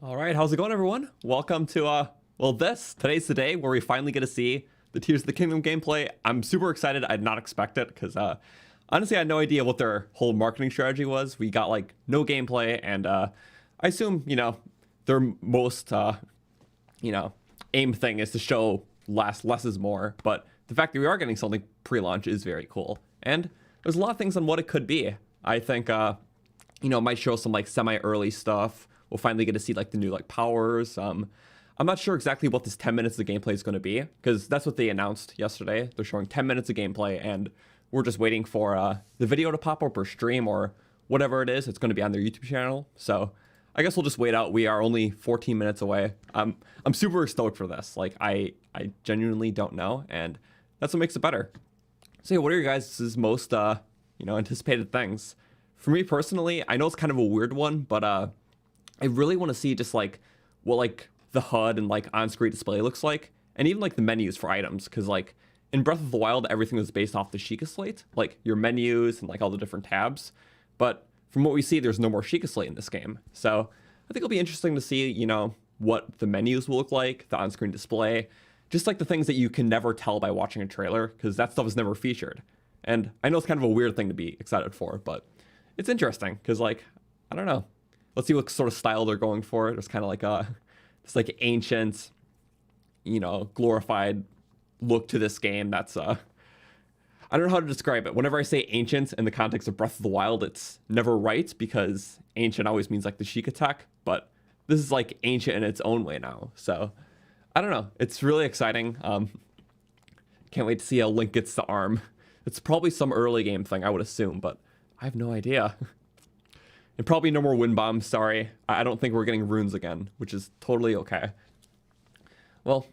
All right, how's it going, everyone? Welcome to today's the day where we finally get to see the Tears of the Kingdom gameplay. I'm super excited. I did not expect it because honestly, I had no idea what their whole marketing strategy was. We got like no gameplay, and I assume their most aim thing is to show less is more. But the fact that we are getting something pre-launch is very cool, and there's a lot of things on what it could be. I think it might show some like semi-early stuff. We'll finally get to see like the new like powers. I'm not sure exactly what this 10 minutes of gameplay is going to be, because that's what they announced yesterday. They're showing 10 minutes of gameplay, and we're just waiting for the video to pop up or stream or whatever it is. It's going to be on their YouTube channel. So I guess we'll just wait out. We are only 14 minutes away. I'm super stoked for this. Like I genuinely don't know, and that's what makes it better. So yeah, what are your guys' most anticipated things? For me personally, I know it's kind of a weird one, but I really want to see just like what like the HUD and like on-screen display looks like, and even like the menus for items, because like in Breath of the Wild everything was based off the Sheikah Slate, like your menus and like all the different tabs. But from what we see, there's no more Sheikah Slate in this game, so I think it'll be interesting to see what the menus will look like, the on-screen display, just like the things that you can never tell by watching a trailer, because that stuff is never featured. And I know it's kind of a weird thing to be excited for, but it's interesting because like I don't know. Let's see what sort of style they're going for. There's kind of like this like ancient, glorified look to this game. That's I don't know how to describe it. Whenever I say ancient in the context of Breath of the Wild, it's never right, because ancient always means like the Sheikah tech, but this is like ancient in its own way now. So I don't know. It's really exciting. Can't wait to see how Link gets the arm. It's probably some early game thing, I would assume, but I have no idea. And probably no more wind bombs, sorry. I don't think we're getting runes again, which is totally okay. Well,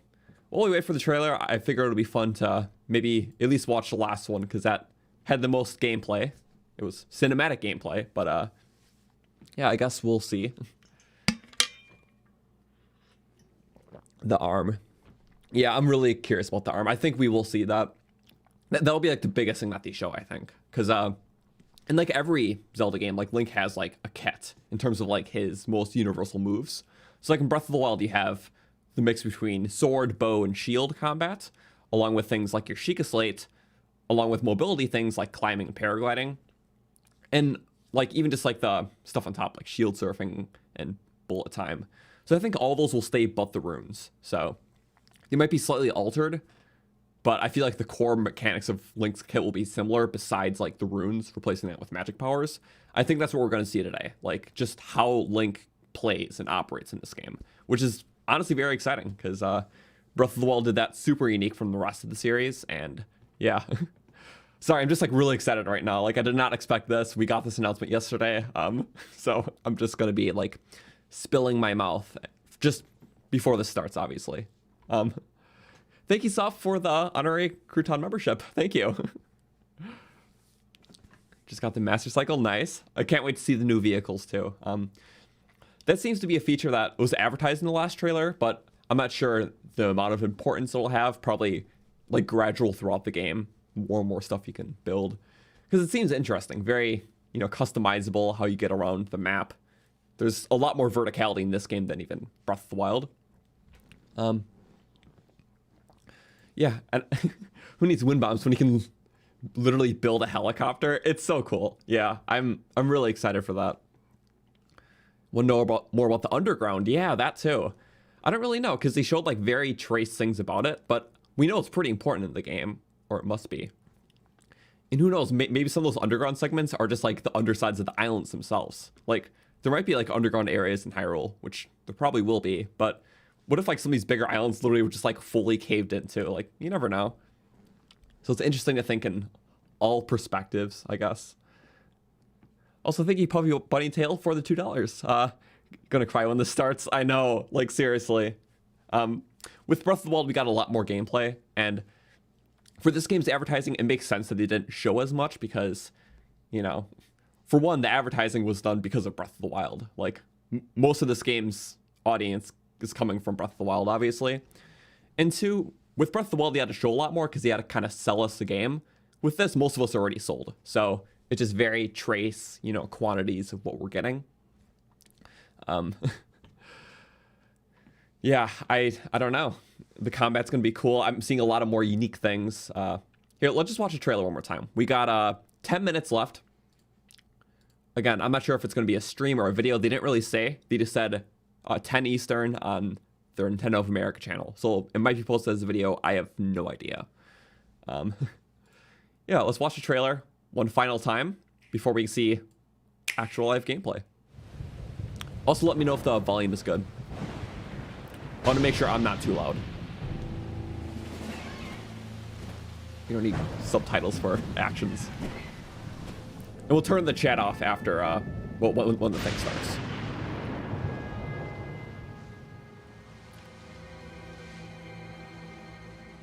while we wait for the trailer, I figure it'll be fun to maybe at least watch the last one, because that had the most gameplay. It was cinematic gameplay, but yeah, I guess we'll see. The arm. Yeah, I'm really curious about the arm. I think we will see that. That'll be like the biggest thing that they show, I think. Because in like every Zelda game, like Link has like a kit in terms of like his most universal moves. So like in Breath of the Wild, you have the mix between sword, bow, and shield combat, along with things like your Sheikah Slate, along with mobility things like climbing and paragliding, and like even just like the stuff on top, like shield surfing and bullet time. So I think all those will stay but the runes. So they might be slightly altered, but I feel like the core mechanics of Link's kit will be similar, besides like the runes, replacing that with magic powers. I think that's what we're going to see today. Like just how Link plays and operates in this game, which is honestly very exciting, because Breath of the Wild did that super unique from the rest of the series. And yeah, sorry, I'm just like really excited right now. Like I did not expect this. We got this announcement yesterday. So I'm just going to be like spilling my mouth just before this starts, obviously. Thank you, Soft, for the honorary Croton membership. Thank you. Just got the Master Cycle. Nice. I can't wait to see the new vehicles, too. That seems to be a feature that was advertised in the last trailer, but I'm not sure the amount of importance it'll have. Probably like gradual throughout the game. More and more stuff you can build. Because it seems interesting. Very, customizable how you get around the map. There's a lot more verticality in this game than even Breath of the Wild. Yeah, and who needs wind bombs when you can literally build a helicopter? It's so cool. Yeah, I'm really excited for that. Want to know more about the underground? Yeah, that too. I don't really know, because they showed like very trace things about it, but we know it's pretty important in the game, or it must be. And who knows, maybe some of those underground segments are just like the undersides of the islands themselves. Like there might be like underground areas in Hyrule, which there probably will be, but what if like some of these bigger islands literally were just like fully caved into? Like you never know. So it's interesting to think in all perspectives, I guess. Also, thank you, Puppy Bunny Tail, for the $2. Gonna cry when this starts. I know, like seriously. With Breath of the Wild, we got a lot more gameplay, and for this game's advertising, it makes sense that they didn't show as much because, for one, the advertising was done because of Breath of the Wild. Like most of this game's audience is coming from Breath of the Wild, obviously. And two, with Breath of the Wild, they had to show a lot more because they had to kind of sell us the game. With this, most of us are already sold. So it's just very trace, quantities of what we're getting. Yeah, I don't know. The combat's gonna be cool. I'm seeing a lot of more unique things. Here, let's just watch the trailer one more time. We got 10 minutes left. Again, I'm not sure if it's gonna be a stream or a video. They didn't really say. They just said 10 Eastern on their Nintendo of America channel. So it might be posted as a video. I have no idea. Yeah, let's watch the trailer one final time before we see actual live gameplay. Also, let me know if the volume is good. I want to make sure I'm not too loud. You don't need subtitles for actions. And we'll turn the chat off after when the thing starts.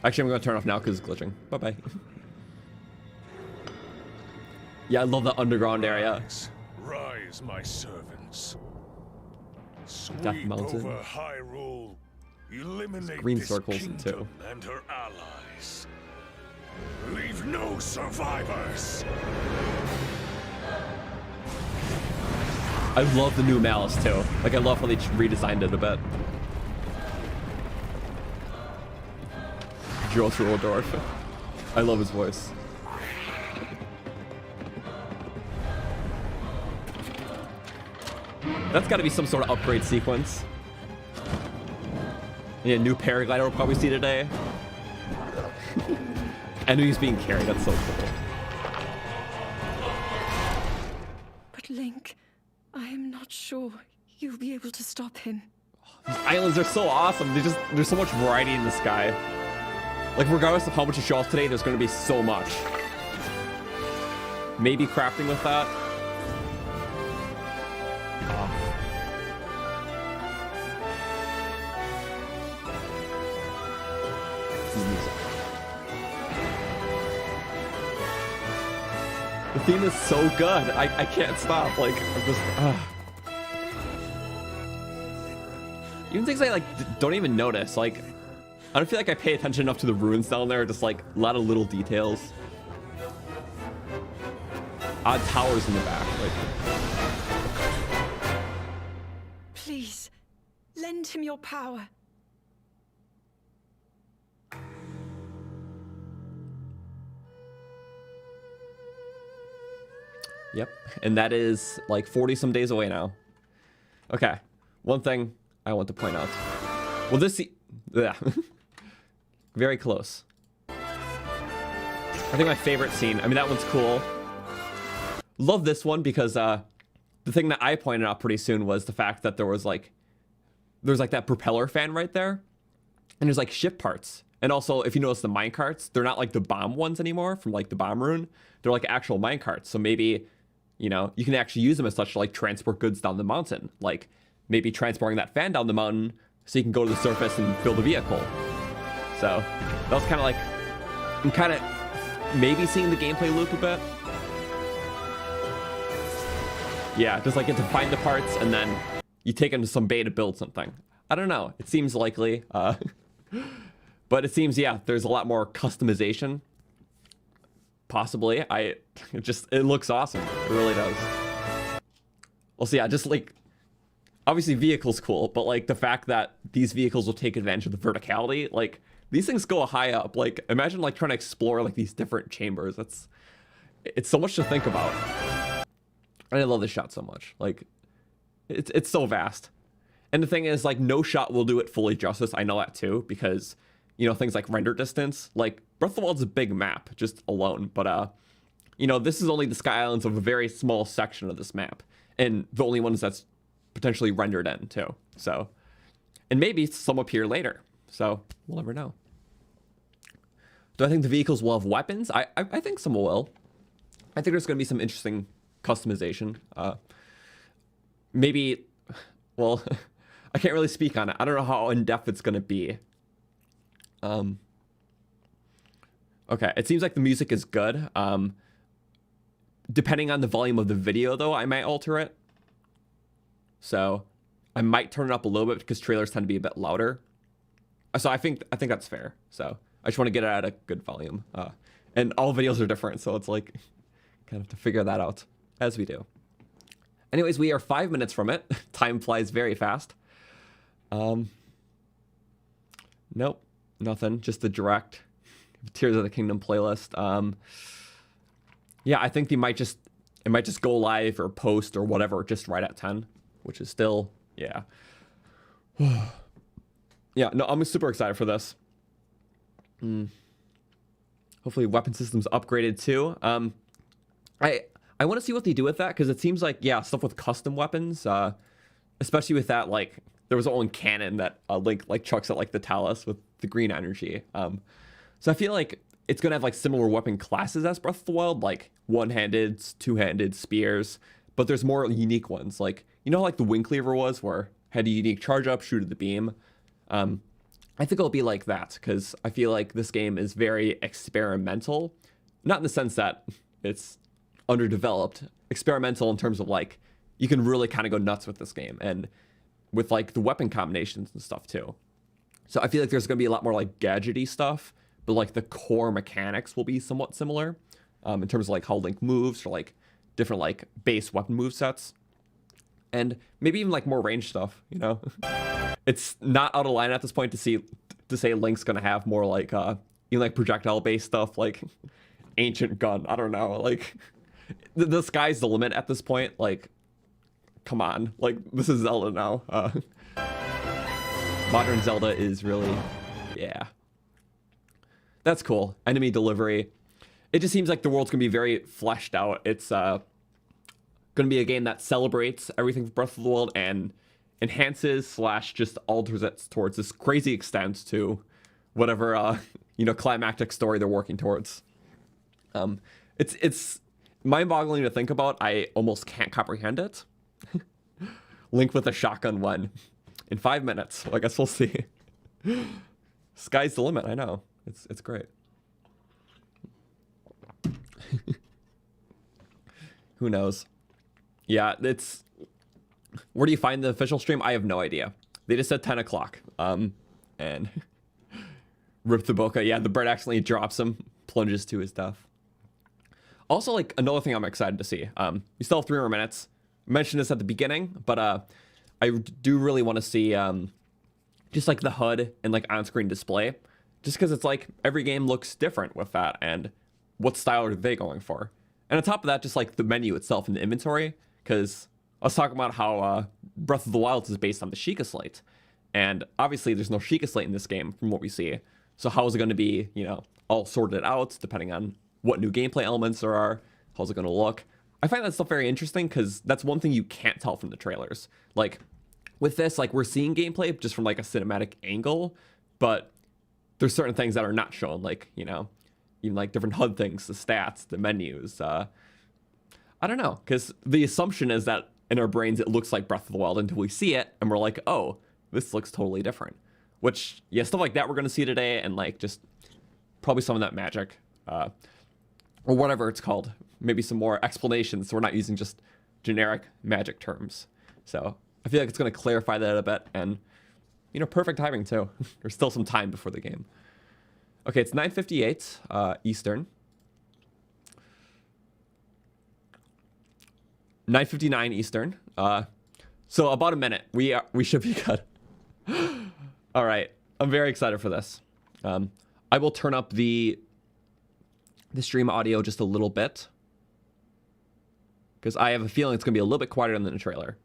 Actually, I'm going to turn it off now because it's glitching. Bye-bye. Yeah, I love the underground area. Rise, my servants. Death Mountain. Over Hyrule. Eliminate Green this circles kingdom too. and her allies. Leave no survivors. I love the new Malice too. Like, I love how they redesigned it a bit. Joel Truldorf. I love his voice. That's got to be some sort of upgrade sequence. Yeah, new paraglider we'll probably see today. I knew he's being carried. That's so cool. But Link, I am not sure you'll be able to stop him. These islands are so awesome. There's so much variety in the sky. Like, regardless of how much you show off today, there's going to be so much. Maybe crafting with that. The theme is so good. I can't stop. Like, I'm just. Even things I like don't even notice. Like, I don't feel like I pay attention enough to the ruins down there. Just like a lot of little details. Odd towers in the back. Like, Please, lend him your power. yep. And that is like 40 some days away now. Okay. One thing I want to point out. Well, yeah. Very close. I think my favorite scene, I mean, that one's cool. Love this one because the thing that I pointed out pretty soon was the fact that there's like that propeller fan right there. And there's like ship parts. And also, if you notice the minecarts, they're not like the bomb ones anymore from like the bomb rune. They're like actual minecarts. So maybe, you know, you can actually use them as such to like transport goods down the mountain. Like maybe transporting that fan down the mountain so you can go to the surface and build a vehicle. So that was kind of like, I'm kind of maybe seeing the gameplay loop a bit. Yeah, just like get to find the parts and then you take them to some bay to build something. I don't know. It seems likely. But it seems, yeah, there's a lot more customization. Possibly. It looks awesome. It really does. Well, so yeah, just like, obviously vehicles cool, but like the fact that these vehicles will take advantage of the verticality, like these things go high up. Like imagine like trying to explore like these different chambers. It's so much to think about. And I love this shot so much. Like it's so vast. And the thing is, like, no shot will do it fully justice. I know that too, because, you know, things like render distance, like Breath of the Wild's a big map just alone. But, you know, this is only the Sky Islands of a very small section of this map. And the only ones that's potentially rendered in too. So, and maybe some appear later. So we'll never know. Do I think the vehicles will have weapons? I think some will. I think there's going to be some interesting customization. Maybe, well, I can't really speak on it. I don't know how in-depth it's going to be. Okay, it seems like the music is good. Depending on the volume of the video, though, I might alter it. So I might turn it up a little bit because trailers tend to be a bit louder. So I think that's fair. So I just want to get it at a good volume. And all videos are different, so it's like kind of to figure that out as we do. Anyways, we are 5 minutes from it. Time flies very fast. Nope, nothing. Just the direct Tears of the Kingdom playlist. Yeah, I think it might just go live or post or whatever just right at 10, which is still, yeah. Yeah, no, I'm super excited for this. Hopefully weapon systems upgraded too. I want to see what they do with that, because it seems like, yeah, stuff with custom weapons, especially with that, like, there was one canon that Link, like, chucks at, like, the Talus with the green energy. So I feel like it's going to have, like, similar weapon classes as Breath of the Wild, like one-handed, two-handed, spears, but there's more unique ones. Like, you know how, like, the Wing Cleaver was, where had a unique charge-up, shoot at the beam? I think it'll be like that, because I feel like this game is very experimental. Not in the sense that it's underdeveloped. Experimental in terms of, like, you can really kind of go nuts with this game. And with, like, the weapon combinations and stuff, too. So I feel like there's going to be a lot more, like, gadgety stuff. But, like, the core mechanics will be somewhat similar. In terms of, like, how Link moves, or, like, different, like, base weapon movesets. And maybe even, like, more range stuff, you know? It's not out of line at this point to say Link's gonna have more like even like projectile based stuff, like ancient gun. I don't know, like the sky's the limit at this point. Like, come on, like this is Zelda now. Modern Zelda is really, yeah, that's cool. Enemy delivery. It just seems like the world's gonna be very fleshed out. It's gonna be a game that celebrates everything from Breath of the Wild and enhances / just alters it towards this crazy extent to whatever you know, climactic story they're working towards. It's mind-boggling to think about. I almost can't comprehend it. Link with a shotgun one in 5 minutes. Well, I guess we'll see. Sky's the limit. I know, it's great. Who knows? Yeah, it's. Where do you find the official stream? I have no idea. They just said 10 o'clock. And Rip the Boca. Yeah, the bird accidentally drops him, plunges to his death. Also, like, another thing I'm excited to see. We still have 3 more minutes. I mentioned this at the beginning, but I do really want to see just, like, the HUD and, like, on-screen display. Just because it's, like, every game looks different with that, and what style are they going for? And on top of that, just, like, the menu itself and the inventory, because I was talking about how Breath of the Wild is based on the Sheikah Slate. And obviously there's no Sheikah Slate in this game from what we see. So how is it going to be, you know, all sorted out depending on what new gameplay elements there are? How's it going to look? I find that stuff very interesting because that's one thing you can't tell from the trailers. Like with this, like we're seeing gameplay just from like a cinematic angle, but there's certain things that are not shown, like, you know, even like different HUD things, the stats, the menus. I don't know, because the assumption is that in our brains, it looks like Breath of the Wild until we see it, and we're like, oh, this looks totally different. Which, yeah, stuff like that we're going to see today, and, like, just probably some of that magic, or whatever it's called. Maybe some more explanations, so we're not using just generic magic terms. So I feel like it's going to clarify that a bit, and, you know, perfect timing, too. There's still some time before the game. Okay, it's 9:58 Eastern. 9:59 Eastern. So about a minute. We should be good. All right. I'm very excited for this. I will turn up the stream audio just a little bit, because I have a feeling it's going to be a little bit quieter than the trailer.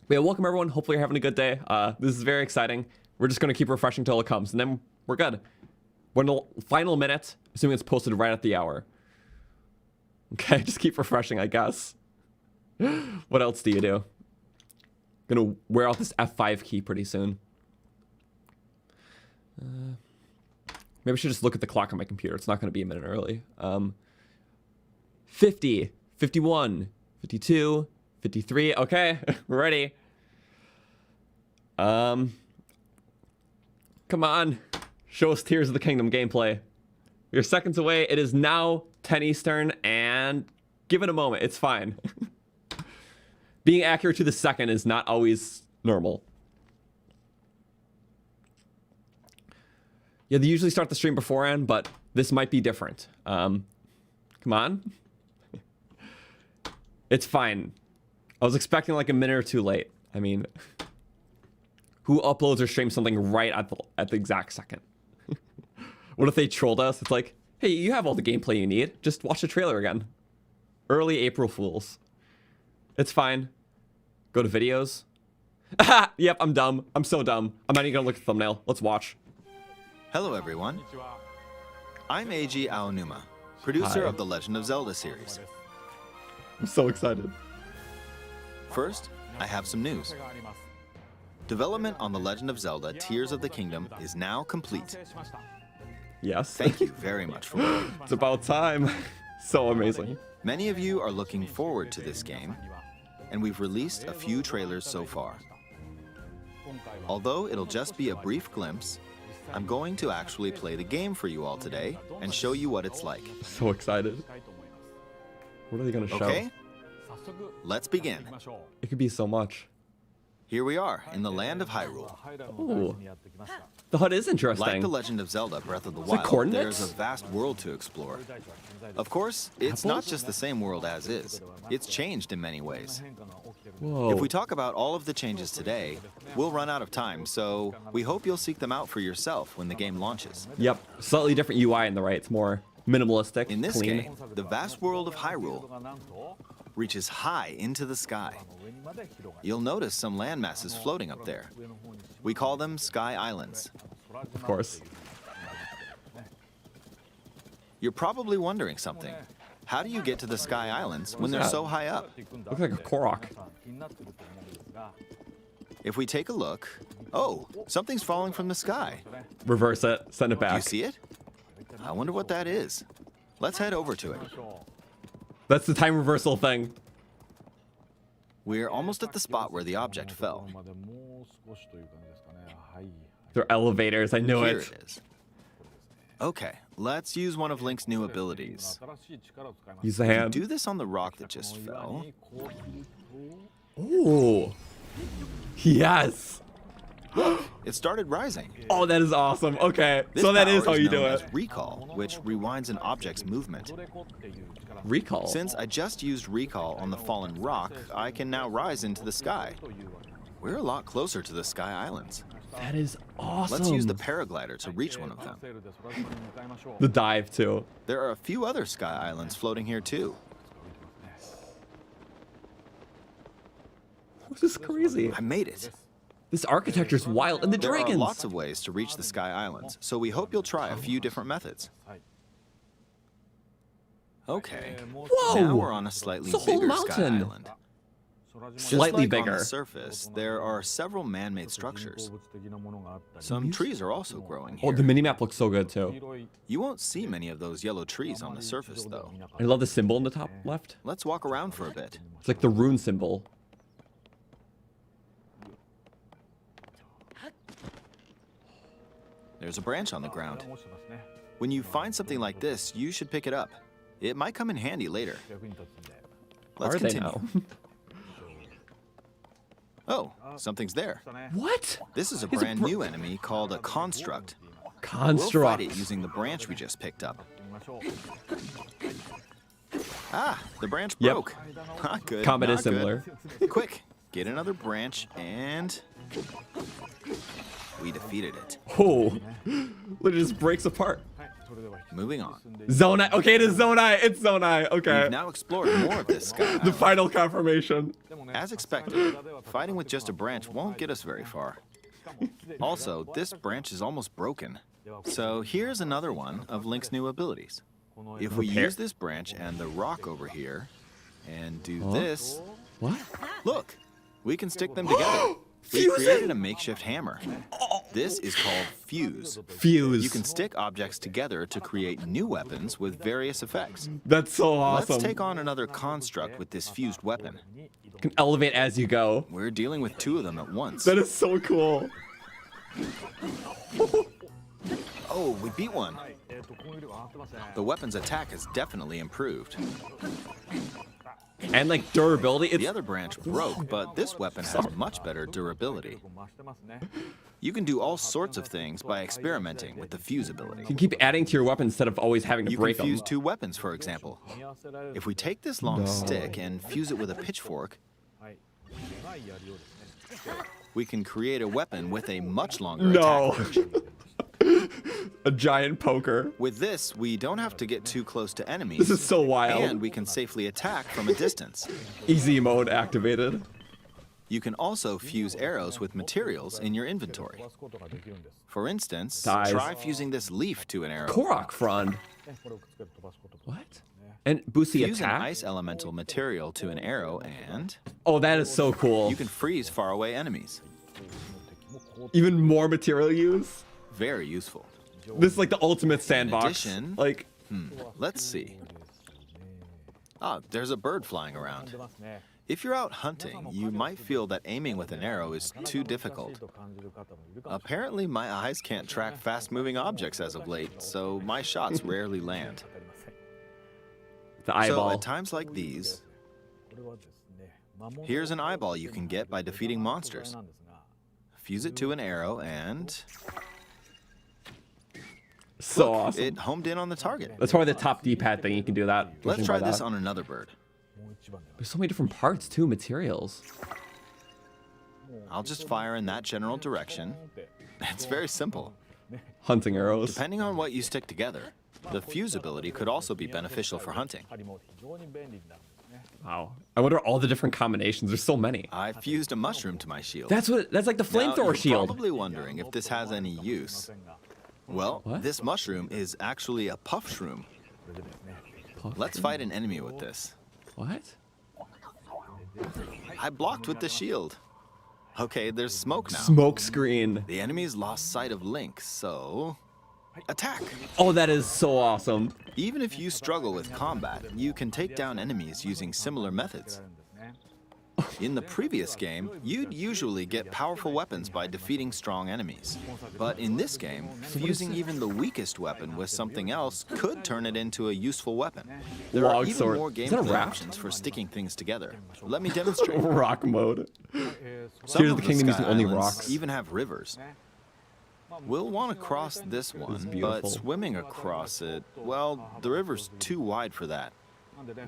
But yeah, welcome everyone. Hopefully you're having a good day. This is very exciting. We're just going to keep refreshing till it comes, and then we're good. We're in the final minute, assuming it's posted right at the hour. Okay, just keep refreshing, I guess. What else do you do? Gonna wear out this F5 key pretty soon. Maybe I should just look at the clock on my computer. It's not going to be a minute early. 50, 51, 52, 53. Okay, we're ready. Come on. Show us Tears of the Kingdom gameplay. You're seconds away. It is now 10 Eastern, and give it a moment. It's fine. Being accurate to the second is not always normal. Yeah, they usually start the stream beforehand, but this might be different. Come on. It's fine. I was expecting like a minute or two late. I mean, Who uploads or streams something right at the exact second? What if they trolled us? It's like, hey, you have all the gameplay you need. Just watch the trailer again. Early April Fools. It's fine. Go to videos. Yep, I'm dumb. I'm so dumb. I'm not even gonna look at the thumbnail. Let's watch. Hello, everyone. I'm Eiji Aonuma, producer Hi. of the Legend of Zelda series. I'm so excited. First, I have some news. Development on The Legend of Zelda Tears of the Kingdom is now complete. Yes. Thank you very much for waiting. It's about time. So amazing. Many of you are looking forward to this game, and we've released a few trailers so far. Although it'll just be a brief glimpse, I'm going to actually play the game for you all today and show you what it's like. So excited. What are they gonna show? Okay? Let's begin. It could be so much. Here we are in the land of Hyrule. Ooh. The HUD is interesting. Like The Legend of Zelda Breath of the it Wild, coordinates? there's a vast world to explore. Of course, it's not just the same world as is. It's changed in many ways. Whoa. If we talk about all of the changes today, we'll run out of time, so we hope you'll seek them out for yourself when the game launches. Yep. Slightly different UI in the right. It's more minimalistic. In this clean. game, the vast world of Hyrule reaches high into the sky. You'll notice some landmasses floating up there. We call them Sky Islands. Of course. You're probably wondering something. How do you get to the Sky Islands when they're that? so high up? Looks like a Korok. If we take a look, oh, something's falling from the sky. Reverse it. Send it Do you back. see it? I wonder what that is. Let's head over to it. That's the time reversal thing. We're almost at the spot where the object fell. They're elevators. I knew Here it. it is. Okay, let's use one of Link's new abilities. Use the hand. Do this on the rock that just fell. Ooh. Yes. It started rising. Oh, that is awesome. Okay. This So that power is how you do known it. as recall, which rewinds an object's movement. Recall. Since I just used recall on the fallen rock, I can now rise into the sky. We're a lot closer to the Sky Islands. That is awesome. Let's use the paraglider to reach one of them. The dive too. There are a few other Sky Islands floating here too. This is crazy. I made it. This architecture's wild. And the There dragons. are lots of ways to reach the Sky Islands, so we hope you'll try a few different methods. Okay. Whoa. Now we're on a slightly It's a whole bigger Sky mountain. Island. Just Slightly like on bigger. the surface, there are several man-made structures. Some trees are also growing Oh, here. the minimap looks so good too. You won't see many of those yellow trees on the surface, though. I love the symbol in the top left. Let's walk around for a bit. It's like the rune symbol. There's a branch on the ground. When you find something like this, you should pick it up. It might come in handy later. Let's Are they continue. now? Oh, something's there. What? This is a He's a brand br- new enemy called a construct. We'll Construct. fight it using the branch we just picked up. Ah, the branch Yep. broke. Not good. Combat is not good. similar. Quick, get another branch and we defeated it. Oh, it just breaks apart. Moving on. Zonai. Okay, it is Zonai. It's Zonai. Okay. We've now explored more of this sky. The final confirmation. As expected, fighting with just a branch won't get us very far. Also, this branch is almost broken. So here's another one of Link's new abilities. If we Repair. use this branch and the rock over here, and do this, What? look, we can stick them together. We Fuse created it! a makeshift hammer. This is called fuse. Fuse. You can stick objects together to create new weapons with various effects. That's so awesome. Let's take on another construct with this fused weapon. You can elevate as you go. We're dealing with two of them at once. That is so cool. Oh, we beat one. The weapon's attack has definitely improved. And like durability. It's The other branch broke, but this weapon has much better durability. You can do all sorts of things by experimenting with the fuse ability. you can keep adding to your weapon instead of always having to You can break them. fuse two weapons, for example. If we take this long stick and fuse it with a pitchfork, we can create a weapon with a much longer No. attack range. A giant poker. With this, we don't have to get too close to enemies. This is so wild. And we can safely attack from a distance. Easy mode activated. You can also fuse arrows with materials in your inventory. For instance, Dies. try fusing this leaf to an arrow. Korok frond. What? And boost the Fuse an attack? ice elemental material to an arrow and Oh, that is so cool. you can freeze faraway enemies. Even more material use? Very useful. This is like the ultimate sandbox. addition- Like, Let's see. Ah, there's a bird flying around. If you're out hunting, you might feel that aiming with an arrow is too difficult. Apparently, my eyes can't track fast-moving objects as of late, so my shots rarely land. the So eyeball. at times like these, here's an eyeball you can get by defeating monsters. Fuse it to an arrow and So awesome. it homed in on the target. That's probably the top D-pad thing you can do that. Let's judging try by this that. on another bird. There's so many different parts too, materials. I'll just fire in that general direction. It's very simple. Hunting arrows. Depending on what you stick together, the fuse ability could also be beneficial for hunting. Wow. I wonder all the different combinations. There's so many. I fused a mushroom to my shield. That's like the Now, flamethrower you're shield. probably wondering if this has any use. Well, What? this mushroom is actually a puff shroom. Let's fight an enemy with this. What? I blocked with the shield. Okay, there's smoke now. Smoke screen. The enemy's lost sight of Link, so attack. Oh, that is so awesome. Even if you struggle with combat, you can take down enemies using similar methods. In the previous game, you'd usually get powerful weapons by defeating strong enemies. But in this game, fusing even the weakest weapon with something else could turn it into a useful weapon. There are Log even sword. more Is that a gameplay raft? options for sticking things together. Let me demonstrate. Rock mode. Some Tears of of the Kingdom Sky using only Islands rocks. even have rivers. We'll want to cross this one, but beautiful. swimming across it, well, the river's too wide for that.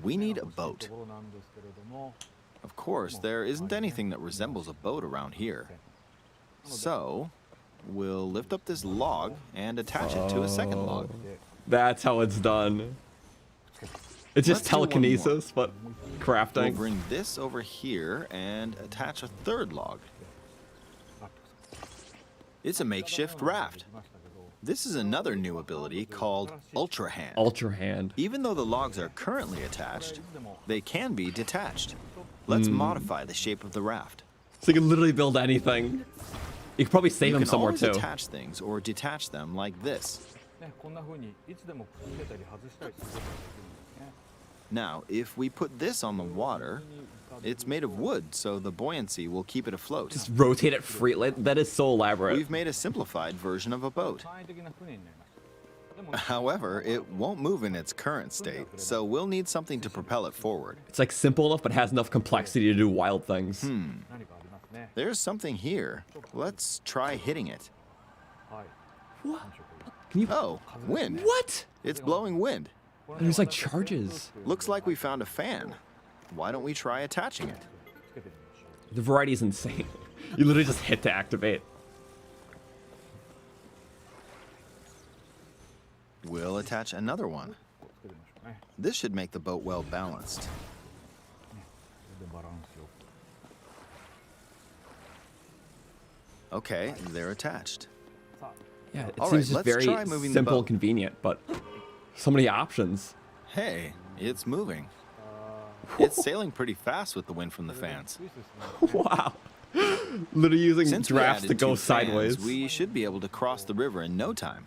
We need a boat. Of course, there isn't anything that resembles a boat around here. So, we'll lift up this log and attach it to a second log. That's how it's done. It's just Let's do one telekinesis, but We'll crafting. bring this over here and attach a third log. It's a makeshift raft. This is another new ability called Ultrahand. Ultrahand. Even though the logs are currently attached, they can be detached. Let's modify the shape of the raft. So you can literally build anything. You could probably save You them can somewhere always too. attach things or detach them like this. Now, if we put this on the water, it's made of wood, so the buoyancy will keep it afloat. Just rotate it free. Like, that is so elaborate. We've made a simplified version of a boat. However, it won't move in its current state, so we'll need something to propel it forward. It's like simple enough, but has enough complexity to do wild things. There's something here. Let's try hitting it. What? Can you? Oh, wind. What? It's blowing wind. There's like charges. Looks like we found a fan. Why don't we try attaching it? The variety is insane. You literally just hit to activate. We'll attach another one. This should make the boat well balanced. Okay, they're attached. Yeah, it All seems right, just let's very try moving the simple and boat. convenient, but so many options. Hey, it's moving. It's sailing pretty fast with the wind from the fans. Wow. Literally using Since we drafts added to go 2 fans, sideways. we should be able to cross the river in no time.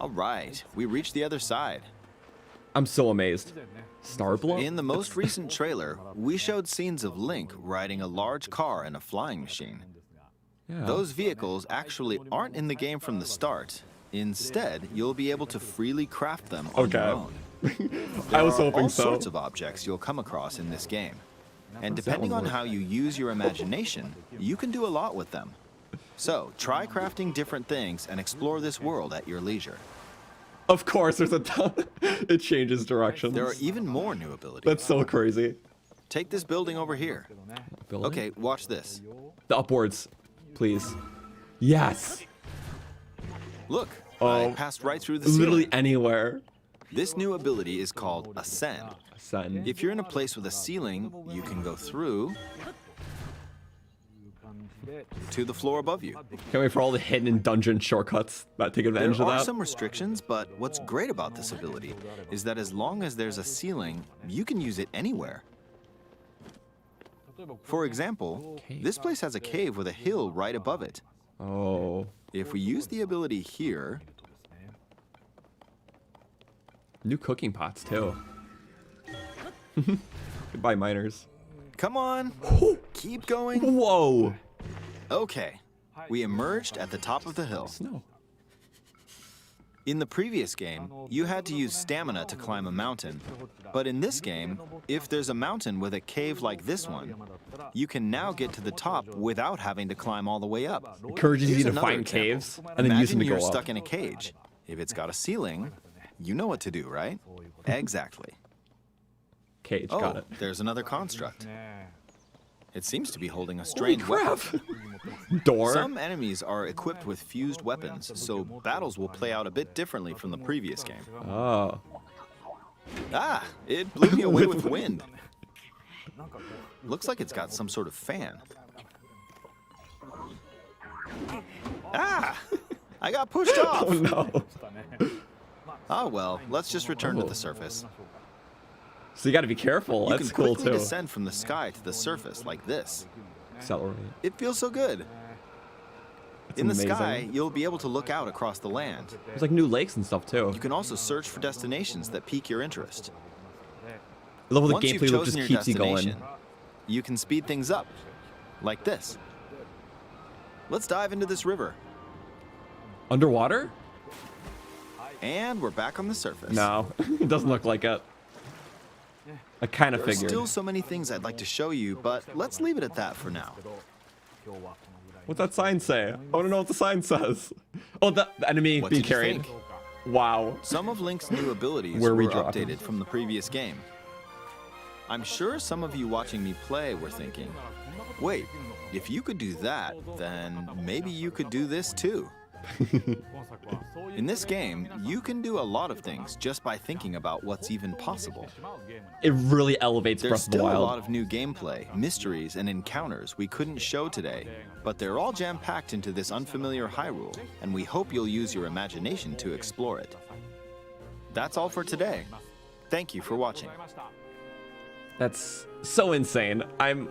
All right, we reached the other side. I'm so amazed. Starblow? In the most recent trailer, we showed scenes of Link riding a large car and a flying machine. Yeah. Those vehicles actually aren't in the game from the start. Instead, you'll be able to freely craft them on your Okay. own. I was There are hoping all so. sorts of objects you'll come across in this game. And depending on how you use your imagination, you can do a lot with them. So, try crafting different things and explore this world at your leisure. Of course, there's a ton. It changes directions. There are even more new abilities. That's so crazy. take this building over here. Building? Okay, watch this. The upwards, please. Yes. Look, Oh, I passed right through the ceiling. Literally anywhere. This new ability is called Ascend. Sun. If you're in a place with a ceiling, you can go through to the floor above you. Can't wait for all the hidden and dungeon shortcuts that take advantage There of are that. some restrictions, but what's great about this ability is that as long as there's a ceiling, you can use it anywhere. For example, this place has a cave with a hill right above it. Oh. If we use the ability here, New cooking pots, too. Goodbye, miners. come on, keep going. Whoa. Okay, we emerged at the top of the hill. No. In the previous game, you had to use stamina to climb a mountain. But in this game, if there's a mountain with a cave like this one, you can now get to the top without having to climb all the way up. Encourages you Here's to another find example. caves and then use them Imagine to you're go stuck up. in a cage. If it's got a ceiling, you know what to do, right? Exactly. Cage, Oh, got it. there's another construct. It seems to be holding a Holy strange crap. weapon. Door. Some enemies are equipped with fused weapons, so battles will play out a bit differently from the previous game. Oh. Ah, it blew me away with wind. Looks like it's got some sort of fan. Ah, I got pushed off. Oh, no. Ah, well, let's just return to the surface. So you got to be careful. You That's can cool, quickly too. descend from the sky to the surface like this. Accelerate. It feels so good. That's In the amazing. sky, you'll be able to look out across the land. There's like new lakes and stuff, too. You can also search for destinations that pique your interest. I love how the Once you've gameplay loop chosen just your keeps you going. destination, you can speed things up, like this. Let's dive into this river. Underwater? And we're back on the surface. No, it doesn't look like it. I kind of There are figured. still so many things I'd like to show you, but let's leave it at that for now. What's that sign say? I want to know what the sign says. Oh, the enemy What being did you carried. think? Wow. Some of Link's new abilities Where were we drop him. updated from the previous game. I'm sure some of you watching me play were thinking, wait, if you could do that, then maybe you could do this too. In this game, you can do a lot of things just by thinking about what's even possible. It really elevates There's Breath of the still a Wild. lot of new gameplay, mysteries, and encounters we couldn't show today, but they're all jam-packed into this unfamiliar Hyrule, and we hope you'll use your imagination to explore it. That's all for today. Thank you for watching. That's so insane. I'm...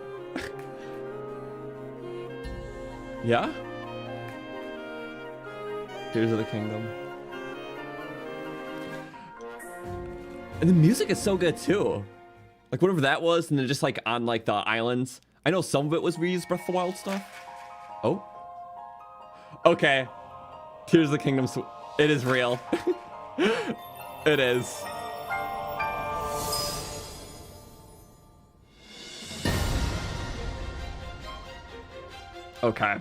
Yeah? Tears of the Kingdom. And the music is so good too. Like whatever that was, and then just like on like the islands. I know some of it was reused Breath of the Wild stuff. Oh. Okay. Tears of the Kingdom. It is real. It is. Okay.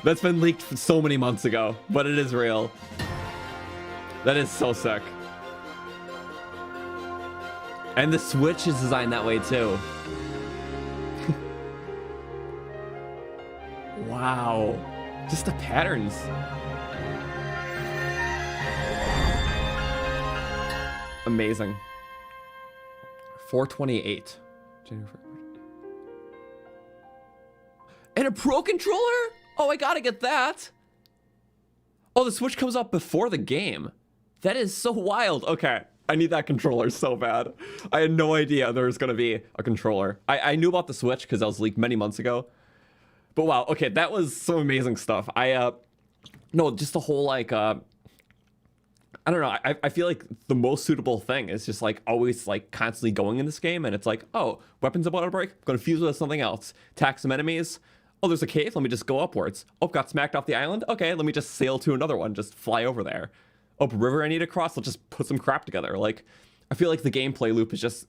That's been leaked so many months ago, but it is real. That is so sick. And the Switch is designed that way too. Wow. Just the patterns. Amazing. 428. And a Pro Controller? Oh, I gotta get that. Oh, the Switch comes out before the game. That is so wild. Okay, I need that controller so bad. I had no idea there was gonna be a controller. I knew about the Switch because that was leaked many months ago. But wow, okay, that was some amazing stuff. No, just the whole like, I don't know. I feel like the most suitable thing is just like always like constantly going in this game, and it's like, oh, weapons about to break. I'm gonna fuse with something else. Attack some enemies. Oh, there's a cave. Let me just go upwards. Oh, got smacked off the island. Okay, let me just sail to another one. Just fly over there. Oh, river I need to cross. Let's just put some crap together. Like, I feel like the gameplay loop is just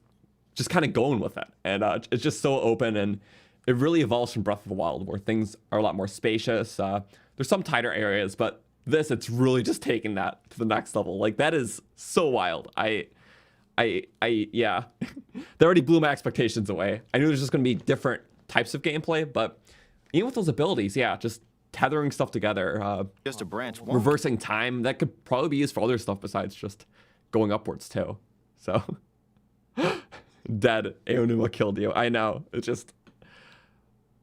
kind of going with it, and it's just so open, and it really evolves from Breath of the Wild, where things are a lot more spacious. There's some tighter areas, but it's really just taking that to the next level. Like, that is so wild. Yeah. they already blew my expectations away. I knew there's just going to be different types of gameplay, but even with those abilities, yeah, just tethering stuff together, Just a branch won't. reversing time, that could probably be used for other stuff besides just going upwards too. So, dead. Aonuma killed you. I know. It's just...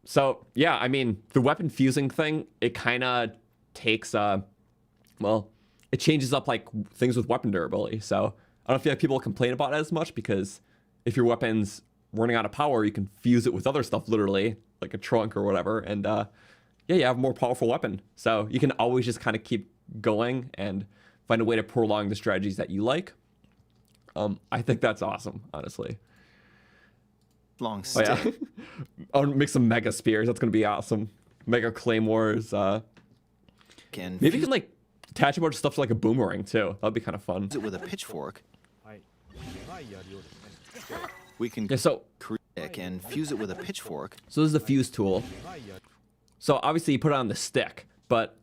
So, yeah, I mean, the weapon fusing thing, it kind of takes, well, it changes up, like, things with weapon durability. So, I don't feel like people complain about it as much because if your weapon's running out of power, you can fuse it with other stuff, literally, like a trunk or whatever, and, yeah, you have a more powerful weapon. So, you can always just kind of keep going and find a way to prolong the strategies that you like. I think that's awesome, honestly. Long Oh, stick. yeah. I'll make some mega spears. That's going to be awesome. Mega claymores. And Maybe you fuse can, like, attach a bunch of stuff to, like, a boomerang, too. That'd be kind of fun. it with a pitchfork. We can Yeah, so stick and fuse it with a pitchfork. this is the fuse tool. So, obviously, you put it on the stick, but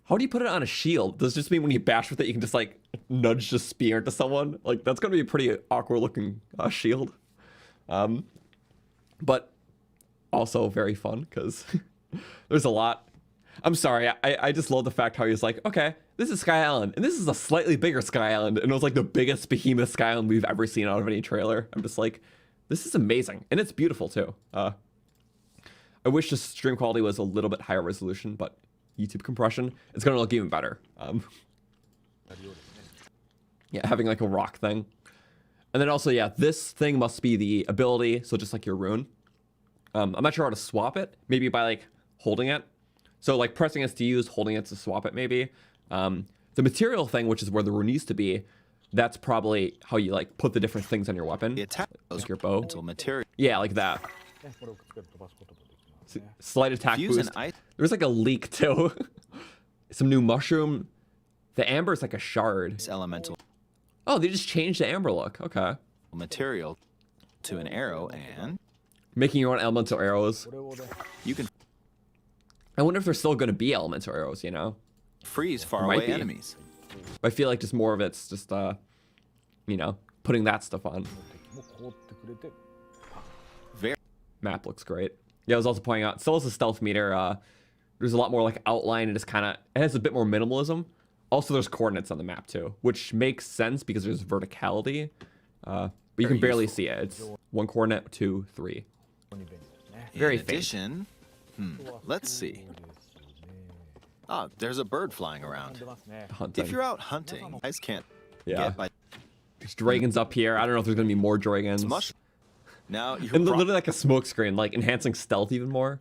how do you put it on a shield? Does it just mean when you bash with it, you can just, like, nudge the spear into someone? Like, that's going to be a pretty awkward-looking shield. But also very fun, because there's a lot. I'm sorry, I just love the fact how he was like, okay, this is Sky Island, and this is a slightly bigger Sky Island, and it was like the biggest behemoth Sky Island we've ever seen out of any trailer. I'm just like, this is amazing, and it's beautiful too. I wish the stream quality was a little bit higher resolution, but YouTube compression, it's gonna look even better. Yeah, having like a rock thing. And then also, yeah, this thing must be the ability, so just like your rune. I'm not sure how to swap it, maybe by like holding it. So like pressing S to use, holding it to swap it maybe. The material thing, which is where the rune needs to be, that's probably how you like put the different things on your weapon. The attack Like your bow. until material. Yeah, like that. Slight attack Fuse boost. an item There's like a leak too. Some new mushroom. The amber is like a shard. elemental Oh, they just changed the amber look. Okay. material to an arrow, and Making your own elemental arrows. you can I wonder if there's still going to be elemental arrows, you know? freeze Might faraway be. enemies. I feel like just more of it's just, you know, putting that stuff on. Very Map looks great. Yeah, I was also pointing out, still has a stealth meter. There's a lot more like outline and just kind of, it has a bit more minimalism. Also, there's coordinates on the map too, which makes sense because there's verticality. But you can barely see it. It's 1 coordinate, 2, 3. Very in faint. addition, let's see. Ah, there's a bird flying around. Hunting. If you're out hunting, guys can't Yeah. get by There's dragons up here. I don't know if there's going to be more dragons. mush. Now you're And literally like a smoke screen, like enhancing stealth even more.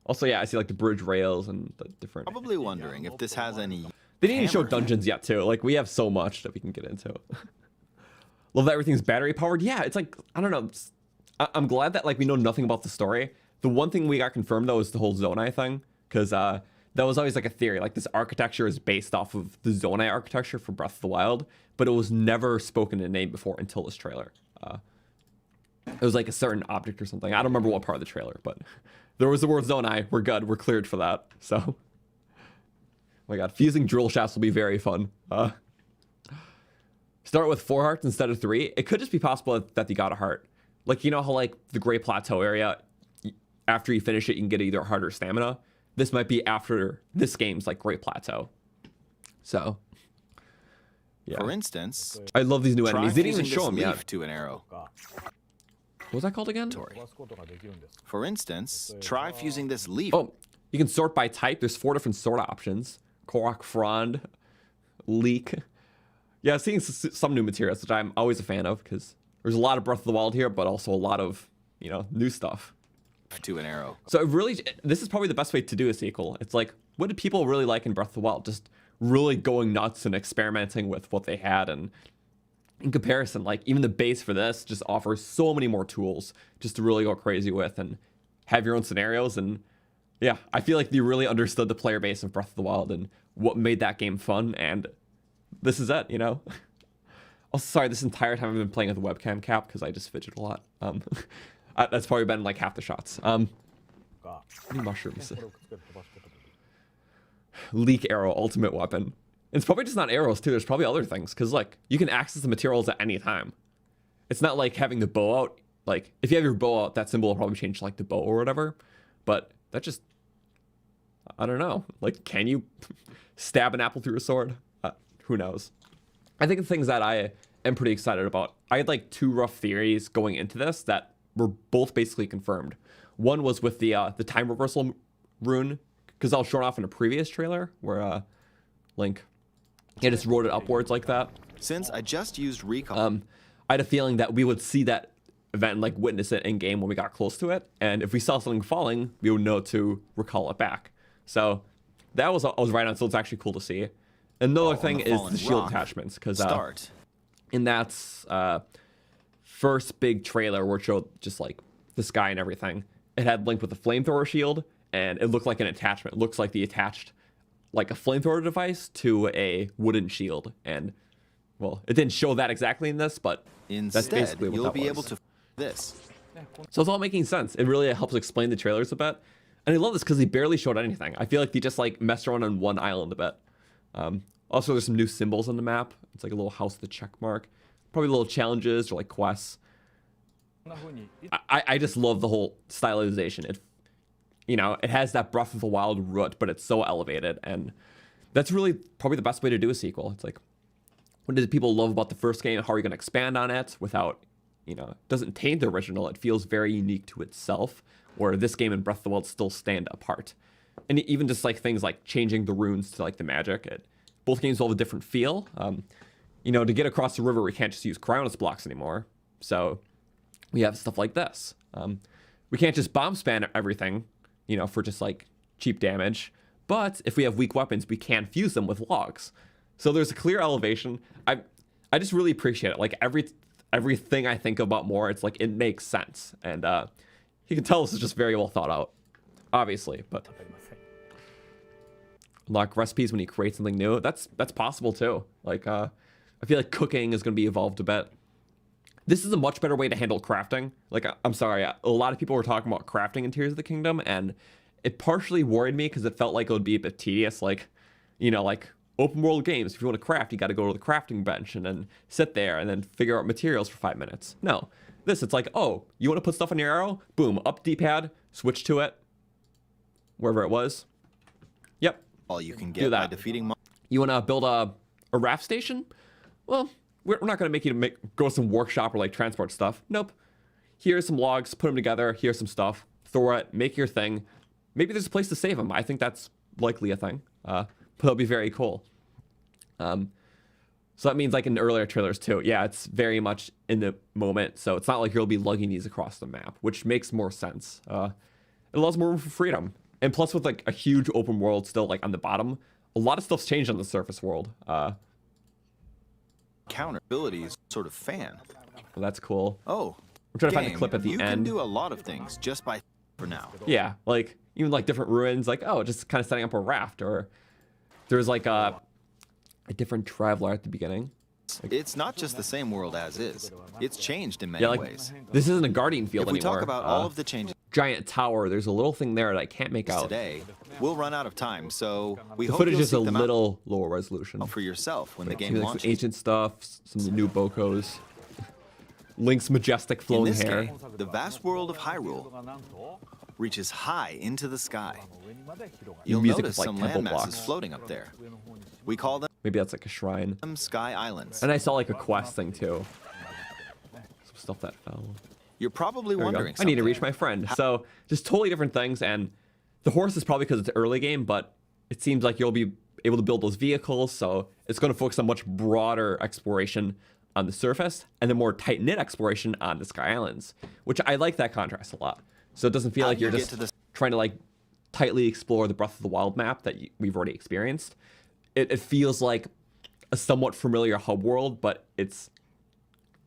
Also, yeah, I see like the bridge rails and the different. probably wondering if this has any. They didn't even show hammer. dungeons yet, too. Like, we have so much that we can get into. Love that everything's battery powered. Yeah, it's like, I don't know. I'm glad that, like, we know nothing about the story. The one thing we got confirmed, though, is the whole Zonai thing. Because that was always, like, a theory. Like, this architecture is based off of the Zonai architecture for Breath of the Wild. But it was never spoken in name before until this trailer. It was, like, a certain object or something. I don't remember what part of the trailer, but there was the word Zonai. We're good. We're cleared for that. So... Oh my god, fusing drill shafts will be very fun. Start with 4 hearts instead of 3. It could just be possible that you got a heart. Like, you know how, like, the Great Plateau area, after you finish it, you can get either a heart or stamina? This might be after this game's, like, Great Plateau. So, yeah. For instance, I love these new try enemies. They didn't even fusing show this them leaf yet. to an arrow. What was that called again? For instance, try fusing this leaf. Oh, you can sort by type. There's 4 different sort options. Korok, Frond, Leek. Yeah, seeing some new materials, which I'm always a fan of, because there's a lot of Breath of the Wild here, but also a lot of, you know, new stuff. To an arrow. So it really, this is probably the best way to do a sequel. It's like, what did people really like in Breath of the Wild? Just really going nuts and experimenting with what they had. And in comparison, like, even the base for this just offers so many more tools just to really go crazy with and have your own scenarios. And yeah, I feel like you really understood the player base of Breath of the Wild and what made that game fun, and this is it, you know? Also, sorry, this entire time I've been playing with a webcam cap because I just fidget a lot. That's probably been like half the shots. New mushrooms. Leak arrow, ultimate weapon. It's probably just not arrows too, there's probably other things, because like, you can access the materials at any time. it's not like having the bow out. Like, if you have your bow out, that symbol will probably change to, like, the bow or whatever. But that just, I don't know. Like, can you stab an apple through a sword? Who knows? I think the things that I am pretty excited about, I had, like, 2 rough theories going into this that were both basically confirmed. One was with the time reversal rune, because I was shown off in a previous trailer where Link, he just rode it upwards like that. Since I just used recall, I had a feeling that we would see that event and like witness it in game when we got close to it, and if we saw something falling, we would know to recall it back. So that was, I was right on. So it's actually cool to see. Another thing is the shield attachments, because in that first big trailer where it showed just like the sky and everything, it had Link with a flamethrower shield, and it looked like an attachment. It looks like the attached like a flamethrower device to a wooden shield, and well, it didn't show that exactly in this, but that's basically what you'll that be was. able to this. So it's all making sense. It really helps explain the trailers a bit, and I love this because they barely showed anything. I feel like they just like messed around on one island a bit. Also, there's some new symbols on the map. It's like a little house with a check mark, probably little challenges or like quests. I just love the whole stylization. It, you know, it has that Breath of the Wild root, but it's so elevated, and that's really probably the best way to do a sequel. It's like, what did people love about the first game? How are you going to expand on it without, you know, it doesn't taint the original. It feels very unique to itself, where this game and Breath of the Wild still stand apart. And even just like things like changing the runes to like the magic, both games will have a different feel. You know, to get across the river, we can't just use Cryonis blocks anymore. So we have stuff like this. We can't just bomb span everything, you know, for just like cheap damage. But if we have weak weapons, we can fuse them with logs. So there's a clear elevation. I just really appreciate it. Like everything I think about more, it's like it makes sense. And you can tell this is just very well thought out, obviously. But unlock recipes when you create something new. That's possible too. Like I feel like cooking is going to be evolved a bit. This is a much better way to handle crafting. Like, I'm sorry, a lot of people were talking about crafting in Tears of the Kingdom, and it partially worried me because it felt like it would be a bit tedious. Like, you know, like open world games, if you want to craft, you got to go to the crafting bench and then sit there and then figure out materials for 5 minutes. No, this, it's like, oh, you want to put stuff on your arrow? Boom, up D-pad, switch to it, wherever it was. Yep. All you can get by defeating. You want to build a raft station? Well, we're not going to make you go to some workshop or like transport stuff. Nope. Here's some logs, put them together. Here's some stuff. Throw it, make your thing. Maybe there's a place to save them. I think that's likely a thing. But that'll be very cool. So that means like in earlier trailers too. Yeah, it's very much in the moment. So it's not like you'll be lugging these across the map, which makes more sense. It allows more room for freedom. And plus with like a huge open world still like on the bottom, a lot of stuff's changed on the surface world. Counter abilities sort of fan. Well, that's cool. Oh, I'm trying to find a clip at the you end. You can do a lot of things just by for now. Yeah, like even like different ruins, like oh, just kind of setting up a raft, or there's like a different traveler at the beginning. Like, it's not just the same world as is. It's changed in many ways. This isn't a guardian field if we anymore. Talk about all of the changes. Giant tower. There's a little thing there that I can't make out. Today, we'll run out of time, so we the hope footage you'll is a little lower resolution. For yourself when the game like launches. Some ancient stuff, some new Bokos, Link's majestic flowing hair. Game, the vast world of Hyrule reaches high into the sky. You'll notice like some temple landmasses blocks floating up there. We call them maybe that's like a shrine. Sky Islands. And I saw like a quest thing too. Some stuff that fell. You're probably wondering I need to reach my friend. So just totally different things. And the horse is probably because it's early game, but it seems like you'll be able to build those vehicles. So it's going to focus on much broader exploration on the surface and then more tight-knit exploration on the Sky Islands, which I like that contrast a lot. So it doesn't feel like you're just trying to like tightly explore the Breath of the Wild map that we've already experienced. It feels like a somewhat familiar hub world, but it's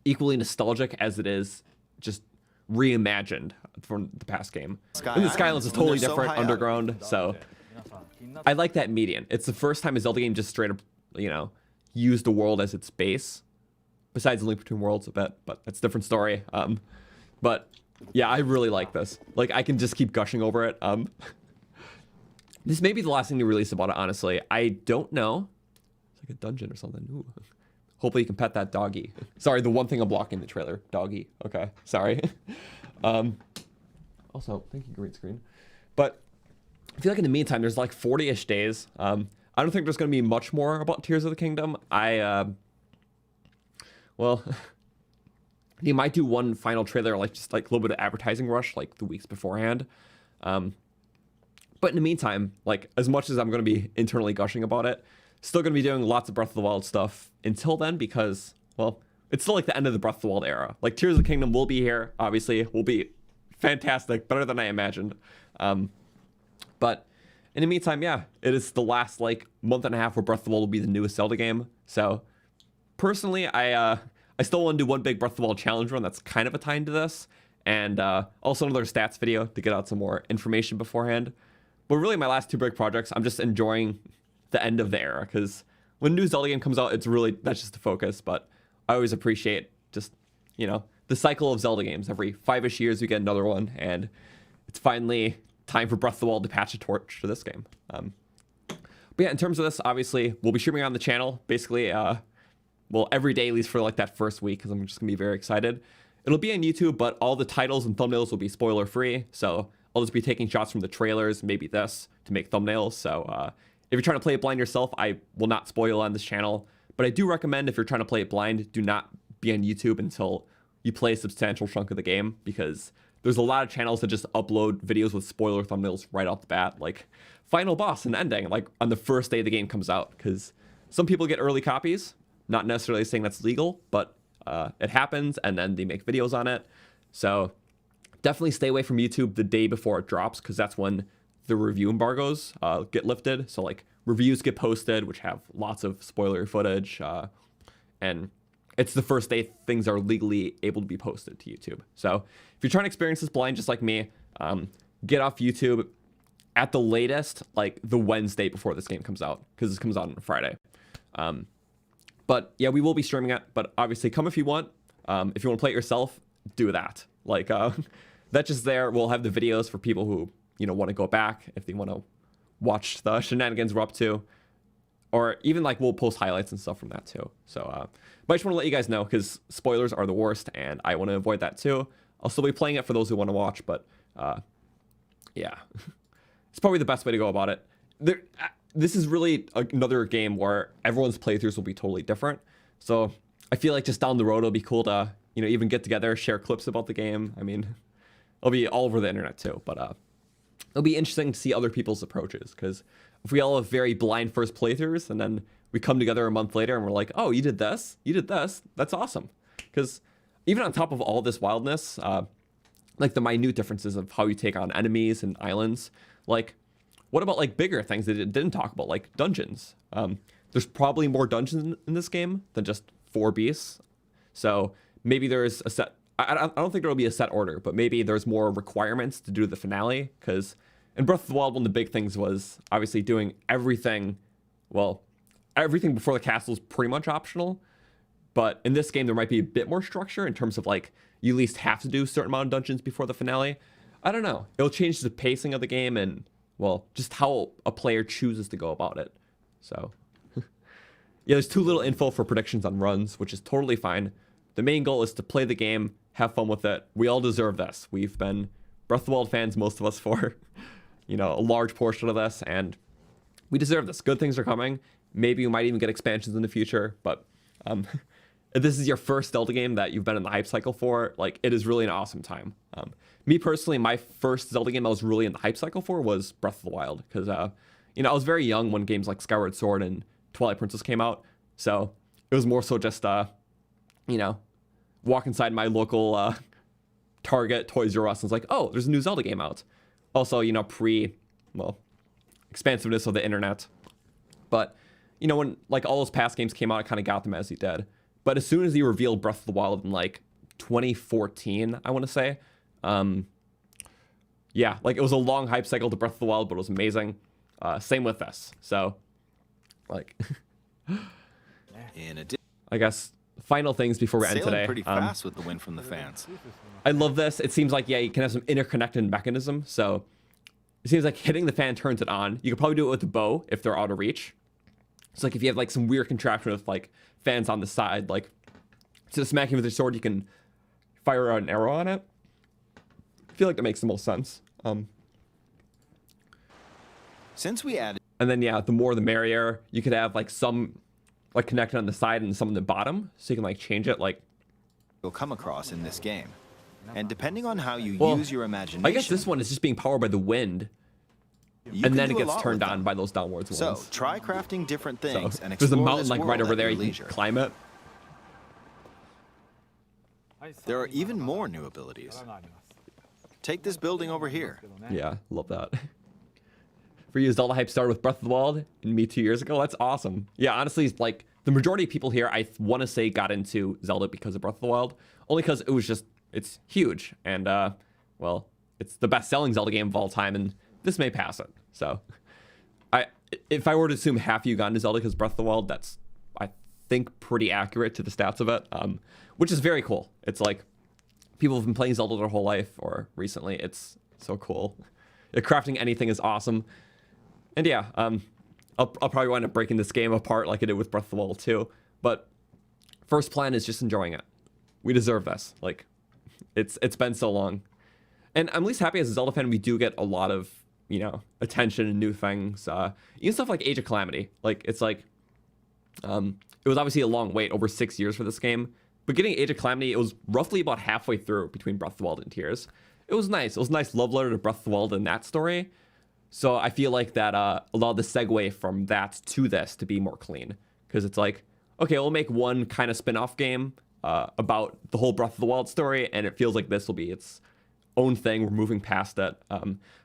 equally nostalgic as it is just reimagined from the past game. And the Sky Islands is totally different, underground, so I like that median. It's the first time a Zelda game just straight up, you know, used the world as its base, besides Link Between Worlds a bit, but that's a different story. But yeah, I really like this. Like, I can just keep gushing over it. This may be the last thing to release about it, honestly. I don't know. It's like a dungeon or something. Ooh. hopefully you can pet that doggy. Sorry, the one thing I'm blocking the trailer. Doggy. Okay, sorry. Also, thank you, green screen. But I feel like in the meantime, there's like 40-ish days. I don't think there's going to be much more about Tears of the Kingdom. Well, you might do one final trailer, like just like a little bit of advertising rush, like the weeks beforehand. But in the meantime, like as much as I'm going to be internally gushing about it, still going to be doing lots of Breath of the Wild stuff until then because, well, it's still like the end of the Breath of the Wild era. Like Tears of the Kingdom will be here, obviously, will be fantastic, better than I imagined. But in the meantime, yeah, it is the last like month and a half where Breath of the Wild will be the newest Zelda game. So personally, I still want to do one big Breath of the Wild challenge run that's kind of a tie into this, and also another stats video to get out some more information beforehand. But really, my last two big projects, I'm just enjoying the end of the era because when a new Zelda game comes out, it's really that's just the focus. But I always appreciate just the cycle of Zelda games. Every 5-ish years, we get another one, and it's finally time for Breath of the Wild to patch a torch to this game. But yeah, in terms of this, obviously, we'll be streaming on the channel basically, well, every day, at least for like that first week, because I'm just gonna be very excited. It'll be on YouTube, but all the titles and thumbnails will be spoiler free. So I'll just be taking shots from the trailers, maybe this, to make thumbnails. So if you're trying to play it blind yourself, I will not spoil on this channel. But I do recommend if you're trying to play it blind, do not be on YouTube until you play a substantial chunk of the game, because there's a lot of channels that just upload videos with spoiler thumbnails right off the bat, like final boss and ending, like on the first day the game comes out. Because some people get early copies, not necessarily saying that's legal, but it happens, and then they make videos on it. So definitely stay away from YouTube the day before it drops, because that's when the review embargoes get lifted. So like reviews get posted, which have lots of spoiler footage, and it's the first day things are legally able to be posted to YouTube. So if you're trying to experience this blind just like me, get off YouTube at the latest, like the Wednesday before this game comes out, because this comes out on Friday. But yeah, we will be streaming it, but obviously come if you want. If you want to play it yourself, do that. Like that's just there. We'll have the videos for people who want to go back if they want to watch the shenanigans we're up to, or even like we'll post highlights and stuff from that too. So but I just want to let you guys know, because spoilers are the worst, and I want to avoid that too. I'll still be playing it for those who want to watch, but yeah, it's probably the best way to go about it. This is really another game where everyone's playthroughs will be totally different. So I feel like just down the road, it'll be cool to, even get together, share clips about the game. I mean, it'll be all over the internet too, but it'll be interesting to see other people's approaches, because if we all have very blind first playthroughs and then we come together a month later and we're like, oh, you did this, that's awesome. Because even on top of all this wildness, like the minute differences of how you take on enemies and islands, like what about like bigger things that it didn't talk about, like dungeons? There's probably more dungeons in this game than just 4 beasts. So maybe there's a set, I don't think there'll be a set order, but maybe there's more requirements to do the finale, because in Breath of the Wild, one of the big things was obviously doing everything, well, everything before the castle is pretty much optional. But in this game, there might be a bit more structure in terms of like, you at least have to do a certain amount of dungeons before the finale. I don't know. It'll change the pacing of the game and, well, just how a player chooses to go about it. So yeah, there's too little info for predictions on runs, which is totally fine. The main goal is to play the game, have fun with it. We all deserve this. We've been Breath of the Wild fans, most of us, for a large portion of this, and we deserve this. Good things are coming. Maybe we might even get expansions in the future, but if this is your first Zelda game that you've been in the hype cycle for, like, it is really an awesome time. Me personally, my first Zelda game I was really in the hype cycle for was Breath of the Wild, because I was very young when games like Skyward Sword and Twilight Princess came out, so it was more so just walk inside my local Target, Toys R Us, and it's like, oh, there's a new Zelda game out. Also, expansiveness of the internet. But, when like all those past games came out, I kind of got them as he did. But as soon as he revealed Breath of the Wild in like 2014, I want to say, yeah, like it was a long hype cycle to Breath of the Wild, but it was amazing. Same with this. So, like, I guess final things before we end today. Pretty fast with the win from the fans. I love this. It seems like, yeah, you can have some interconnected mechanism. So it seems like hitting the fan turns it on. You could probably do it with the bow if they're out of reach. So like if you have like some weird contraption with like fans on the side, like instead of smacking with your sword, you can fire an arrow on it. I feel like that makes the most sense. Since we added And then yeah, the more the merrier. You could have like some like connected on the side and some on the bottom, so you can like change it. Like you'll come across in this game. And depending on how you Well, use your imagination, I guess this one is just being powered by the wind, you and can then do it a gets lot turned with on them. by those downwards So ones. try crafting different things and There's a explore mountain this like world right over at there. your You leisure. can climb it. There are even more new abilities. Take this building over here. Yeah, love that. For you, Zelda hype started with Breath of the Wild and me 2 years ago. That's awesome. Yeah, honestly, it's like the majority of people here, I want to say, got into Zelda because of Breath of the Wild. Only because it was just, it's huge. And, well, it's the best-selling Zelda game of all time, and this may pass it. So, if I were to assume half of you got into Zelda because Breath of the Wild, that's, I think, pretty accurate to the stats of it, which is very cool. It's like, people have been playing Zelda their whole life, or recently. It's so cool. Crafting anything is awesome. And yeah, I'll probably wind up breaking this game apart like I did with Breath of the Wild 2. But first plan is just enjoying it. We deserve this. Like, it's been so long. And I'm at least happy as a Zelda fan we do get a lot of, you know, attention and new things. Even stuff like Age of Calamity. Like, it's like, it was obviously a long wait, over 6 years for this game. But getting Age of Calamity, it was roughly about halfway through between Breath of the Wild and Tears. It was nice. It was a nice love letter to Breath of the Wild in that story. So I feel like that allowed the segue from that to this to be more clean. Because it's like, okay, we'll make one kind of spin-off game about the whole Breath of the Wild story, and it feels like this will be its own thing. We're moving past it.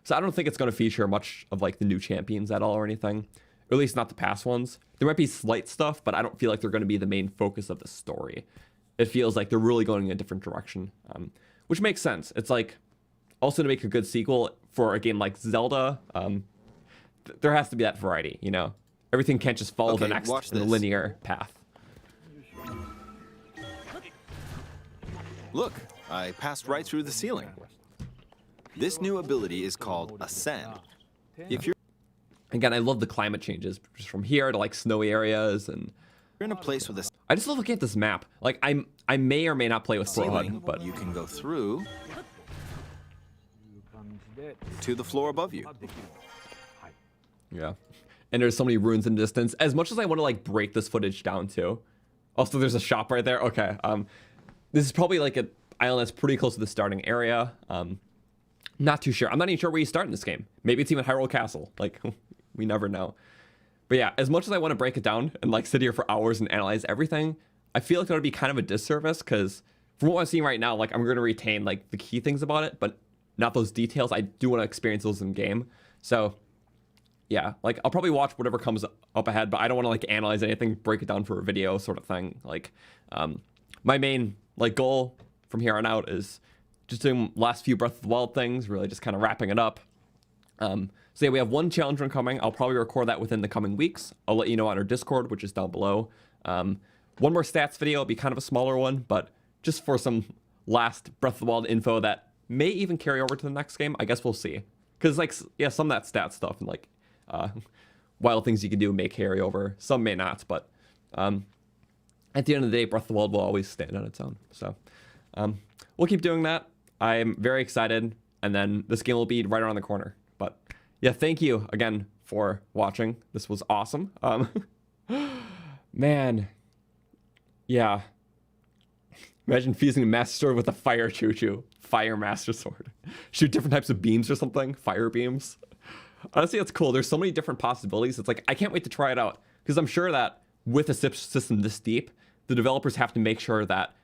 So I don't think it's going to feature much of like the new champions at all or anything. Or at least not the past ones. There might be slight stuff, but I don't feel like they're going to be the main focus of the story. It feels like they're really going in a different direction, which makes sense. It's like, also to make a good sequel for a game like Zelda, there has to be that variety, you know? Everything can't just follow the next linear path. Look, I passed right through the ceiling. This new ability is called Ascend. If you're Again, I love the climate changes, just from here to like snowy areas, and in a place with a I just love looking at this map. Like I may or may not play with ceiling, Croton, but you can go through to the floor above you. yeah. And there's so many ruins in the distance. As much as I want to like break this footage down too. Also, there's a shop right there. Okay. This is probably like an island that's pretty close to the starting area. Not too sure. I'm not even sure where you start in this game. Maybe it's even Hyrule Castle. Like, we never know. But yeah, as much as I want to break it down and like sit here for hours and analyze everything, I feel like that would be kind of a disservice because from what I'm seeing right now, like I'm going to retain like the key things about it, but not those details. I do want to experience those in game. So yeah, like I'll probably watch whatever comes up ahead, but I don't want to like analyze anything, break it down for a video sort of thing. Like my main like goal from here on out is just doing last few Breath of the Wild things, really just kind of wrapping it up. So yeah, we have one challenge run coming. I'll probably record that within the coming weeks. I'll let you know on our Discord, which is down below. One more stats video. It'll be kind of a smaller one, but just for some last Breath of the Wild info that may even carry over to the next game. I guess we'll see. Because like, yeah, some of that stat stuff and like wild things you can do may carry over. Some may not, but at the end of the day, Breath of the Wild will always stand on its own. So we'll keep doing that. I'm very excited, and then this game will be right around the corner. But yeah, thank you again for watching. This was awesome. Man, yeah. Imagine fusing a Master Sword with a Fire Choo-Choo. Fire Master Sword. Shoot different types of beams or something. Fire beams. Honestly, that's cool. There's so many different possibilities. It's like, I can't wait to try it out. Because I'm sure that with a system this deep, the developers have to make sure that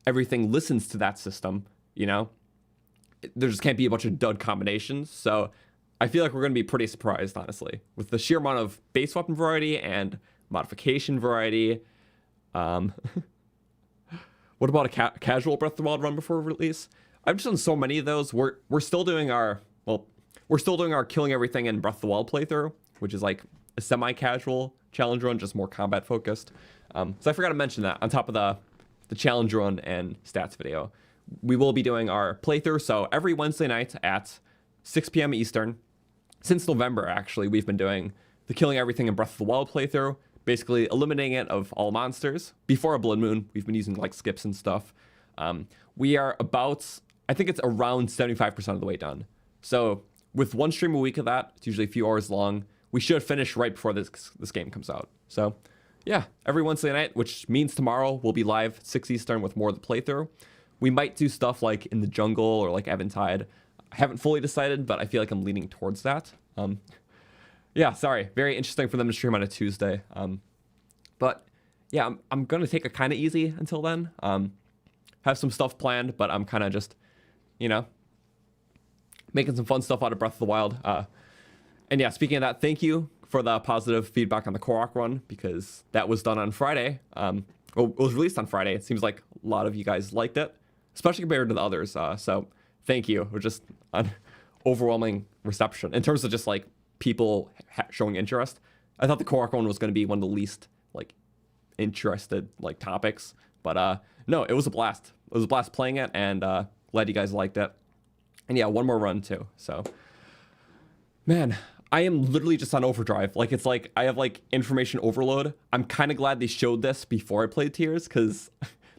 everything listens to that system, you know? There just can't be a bunch of dud combinations. So I feel like we're going to be pretty surprised, honestly, with the sheer amount of base weapon variety and modification variety. What about a casual Breath of the Wild run before release? I've just done so many of those. We're still doing our killing everything in Breath of the Wild playthrough, which is like a semi-casual challenge run, just more combat focused. So I forgot to mention that on top of the challenge run and stats video. We will be doing our playthrough. So every Wednesday night at 6 p.m. Eastern, since November, actually, we've been doing the killing everything in Breath of the Wild playthrough. basically eliminating it of all monsters. Before a Blood Moon, we've been using like skips and stuff. We are about, I think it's around 75% of the way done. So with one stream a week of that, it's usually a few hours long. We should finish right before this game comes out. So yeah, every Wednesday night, which means tomorrow we'll be live 6 Eastern with more of the playthrough. We might do stuff like in the jungle or like Eventide. I haven't fully decided, but I feel like I'm leaning towards that. Yeah, sorry. Very interesting for them to stream on a Tuesday. But yeah, I'm going to take it kind of easy until then. Have some stuff planned, but I'm kind of just, you know, making some fun stuff out of Breath of the Wild. And yeah, speaking of that, thank you for the positive feedback on the Korok run, because that was done on Friday. Well, it was released on Friday. It seems like a lot of you guys liked it, especially compared to the others. So thank you. It was just an overwhelming reception in terms of just like people showing interest. I thought the Korok one was going to be one of the least like interested like topics, but no, it was a blast. It was a blast playing it, and glad you guys liked it. And yeah, one more run too. So man, I am literally just on overdrive. Like, it's like I have like information overload. I'm kind of glad they showed this before I played Tears, because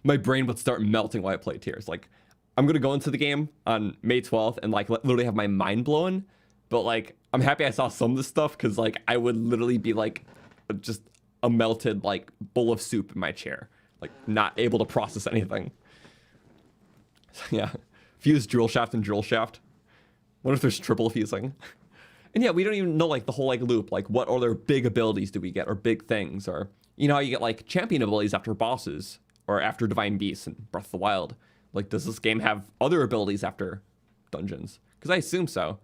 my brain would start melting while I played Tears. Like, I'm gonna go into the game on May 12th and like literally have my mind blown. But like, I'm happy I saw some of this stuff, because like I would literally be like just a melted like bowl of soup in my chair, like not able to process anything. Yeah, fuse drill shaft and drill shaft. What if there's triple fusing? And yeah, we don't even know like the whole like loop, like what other big abilities do we get, or big things, or you know how you get like champion abilities after bosses or after divine beasts in Breath of the Wild. Like, does this game have other abilities after dungeons? Because I assume so.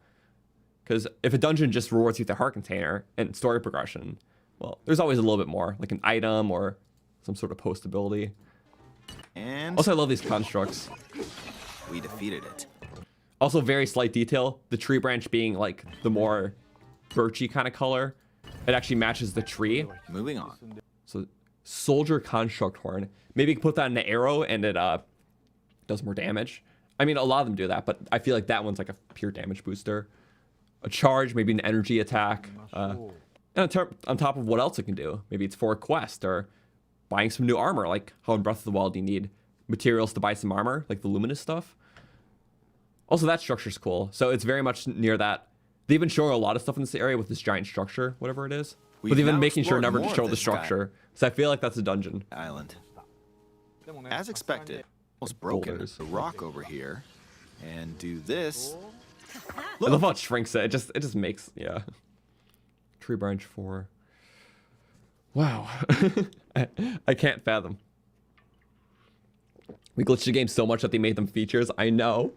Because if a dungeon just rewards you with a heart container and story progression, well, there's always a little bit more, like an item or some sort of post ability. And Also, I love these constructs. we defeated it. Also, very slight detail, the tree branch being like the more birchy kind of color. It actually matches the tree. Moving on. So, soldier construct horn. Maybe you can put that in an arrow and it does more damage. I mean, a lot of them do that, but I feel like that one's like a pure damage booster. A charge, maybe an energy attack. And on top of what else it can do. Maybe it's for a quest or buying some new armor, like how in Breath of the Wild you need materials to buy some armor, like the luminous stuff. Also, that structure's cool. So it's very much near that. They've been showing a lot of stuff in this area with this giant structure, whatever it is. But they've been making sure never to show the structure. So I feel like that's a dungeon. Island. As expected, almost broken the rock over here, and do this. I love how it shrinks it. It just makes, yeah. Tree branch 4. Wow. I can't fathom. We glitched the game so much that they made them features. I know.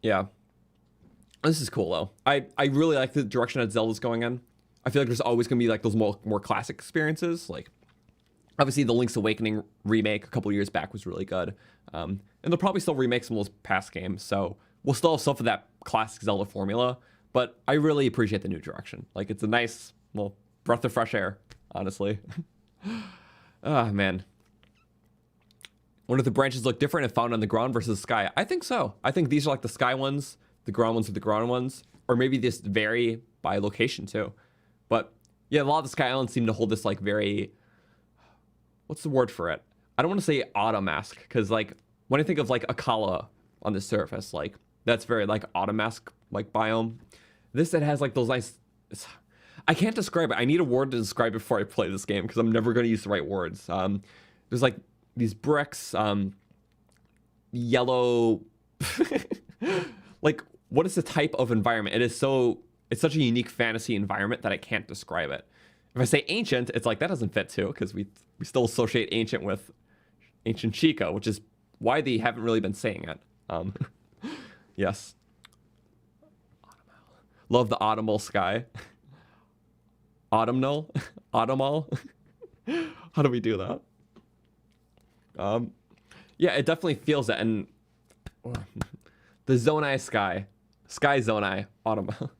Yeah. This is cool though. I really like the direction that Zelda's going in. I feel like there's always gonna be like those more classic experiences. Like, obviously the Link's Awakening remake a couple years back was really good. And they'll probably still remake some of those past games. So we'll still have stuff of that classic Zelda formula. But I really appreciate the new direction. Like, it's a nice, well, breath of fresh air, honestly. Ah, man. Wonder if the branches look different if found on the ground versus the sky. I think so. I think these are like the sky ones, the ground ones are the ground ones, or maybe this vary by location too. But yeah, a lot of the Sky Islands seem to hold this like very, what's the word for it? I don't want to say autumn-esque, because like when I think of like Akala on the surface, like that's very like autumn-esque like biome. This, it has like those nice, I can't describe it. I need a word to describe it before I play this game, because I'm never going to use the right words. There's like these bricks, yellow, like what is the type of environment? It's such a unique fantasy environment that I can't describe it. If I say ancient, it's like that doesn't fit too, because we still associate ancient with ancient Chica, which is why they haven't really been saying it. Yes. Love the autumnal sky. Autumnal? Autumnal? How do we do that? Yeah, it definitely feels it. And the Zonai sky. Sky Zonai. Autumnal.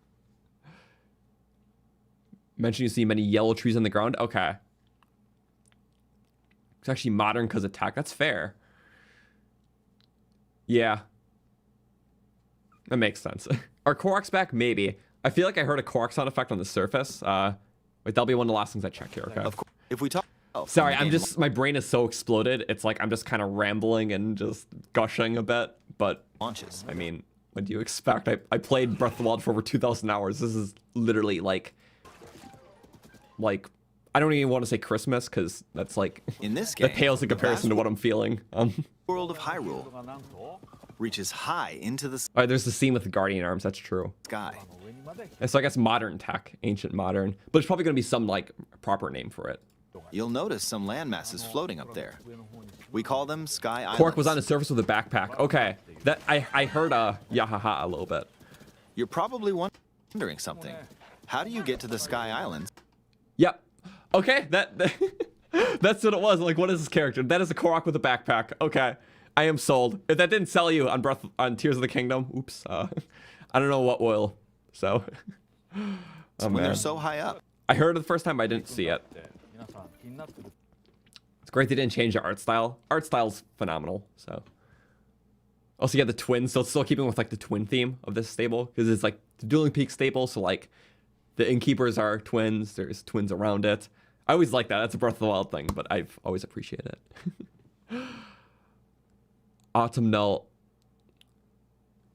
Mention you see many yellow trees on the ground. Okay. It's actually modern because of tech. That's fair. Yeah. That makes sense. Are Koroks back? Maybe. I feel like I heard a Korok sound effect on the surface. Wait, that'll be one of the last things I check here, okay? Of course, if we talk. Sorry, my brain is so exploded. It's like I'm just kind of rambling and just gushing a bit. But, launches. I mean, what do you expect? I played Breath of the Wild for over 2,000 hours. This is literally like, I don't even want to say Christmas, because that's like, In this game, that pales in comparison to what I'm feeling. world of Hyrule reaches high into the All right, there's the scene with the Guardian Arms. That's true. sky. And so I guess modern tech, ancient modern, but there's probably going to be some like proper name for it. You'll notice some landmasses floating up there. We call them Sky Islands. Cork was on the surface with a backpack. Okay, that I heard yahaha a little bit. You're probably wondering something. How do you get to the Sky Islands? Yep. Okay, that's what it was. Like, what is this character? That is a Korok with a backpack. Okay, I am sold. If that didn't sell you on Tears of the Kingdom, oops. I don't know what will. So, oh, when they're man. so high up. I heard it the first time, but I didn't see it. It's great they didn't change the art style. Art style's phenomenal. So, also you have the twins, so it's still keeping with like the twin theme of this stable, because it's like the Dueling Peak stable. So like, the innkeepers are twins. There's twins around it. I always like that. That's a Breath of the Wild thing, but I've always appreciated it. Autumnal.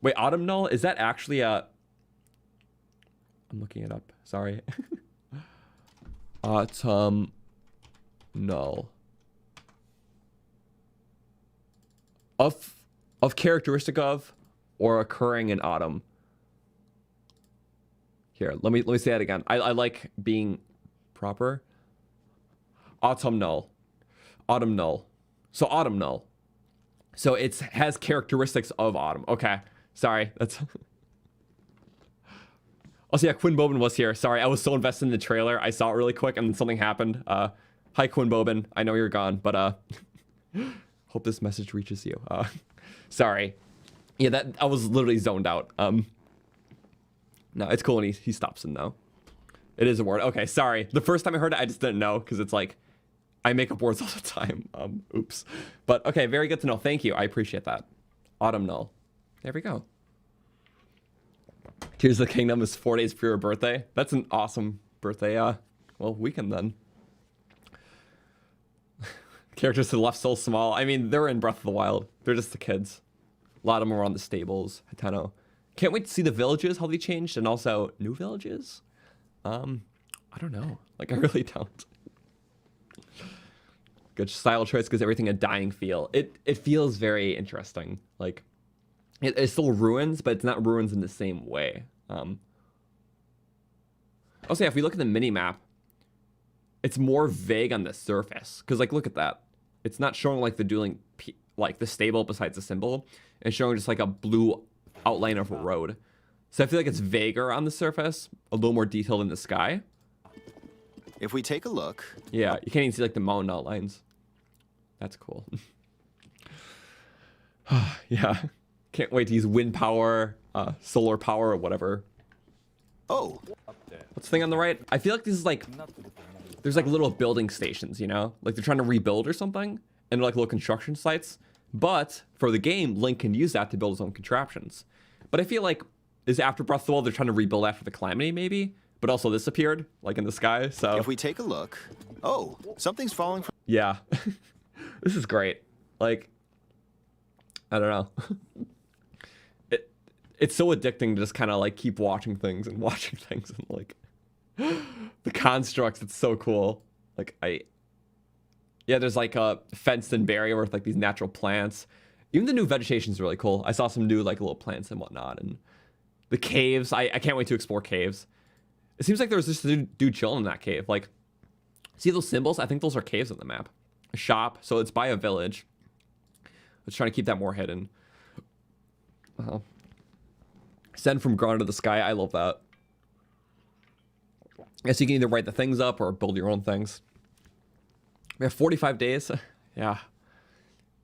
Wait, Autumnal? Is that actually a... I'm looking it up. Sorry. Autumnal. Of characteristic of or occurring in autumn. Here, let me say that again. I like being proper. Autumnal. Autumnal. So autumnal. So it has characteristics of autumn. Okay. Sorry. That's... Also, yeah, Quinn Bobin was here. Sorry, I was so invested in the trailer. I saw it really quick and then something happened. Hi, Quinn Bobin. I know you're gone, but hope this message reaches you. Sorry. Yeah, that I was literally zoned out. No, it's cool when he stops in though. It is a word. Okay, sorry. The first time I heard it, I just didn't know because it's like I make up words all the time. Oops. But okay, very good to know. Thank you. I appreciate that. Autumnal. There we go. Tears of the Kingdom is 4 days for your birthday. That's an awesome birthday, well, weekend then. Characters to the left so small. I mean, they're in Breath of the Wild. They're just the kids. A lot of them are on the stables. Hateno. Can't wait to see the villages, how they changed, and also new villages. I don't know. Like, I really don't. Good style choice gives everything a dying feel. It feels very interesting. Like, it's still ruins, but it's not ruins in the same way. Also, yeah, if we look at the mini-map, it's more vague on the surface. Because, like, look at that. It's not showing, like, the stable besides the symbol. It's showing just, like, a blue outline of a road. So I feel like it's vaguer on the surface, a little more detailed in the sky. If we take a look... Yeah, you can't even see, like, the mountain outlines. That's cool. Yeah. Can't wait to use wind power, solar power, or whatever. Oh. What's the thing on the right? I feel like this is like, there's like little building stations, you know? Like they're trying to rebuild or something, and they're like little construction sites. But for the game, Link can use that to build his own contraptions. But I feel like, is after Breath of the Wild, they're trying to rebuild after the Calamity, maybe? But also this appeared, like in the sky, so... If we take a look... Oh, something's falling from... Yeah. This is great. Like, I don't know. It's so addicting to just kind of like keep watching things and like the constructs. It's so cool. Like yeah, there's like a fenced in barrier with like these natural plants. Even the new vegetation is really cool. I saw some new like little plants and whatnot, and the caves. I can't wait to explore caves. It seems like there was just a dude chilling in that cave. Like, see those symbols? I think those are caves on the map. A shop, so it's by a village. Let's try to keep that more hidden. Send from ground to the sky. I love that. I guess you can either write the things up or build your own things. We have 45 days. Yeah.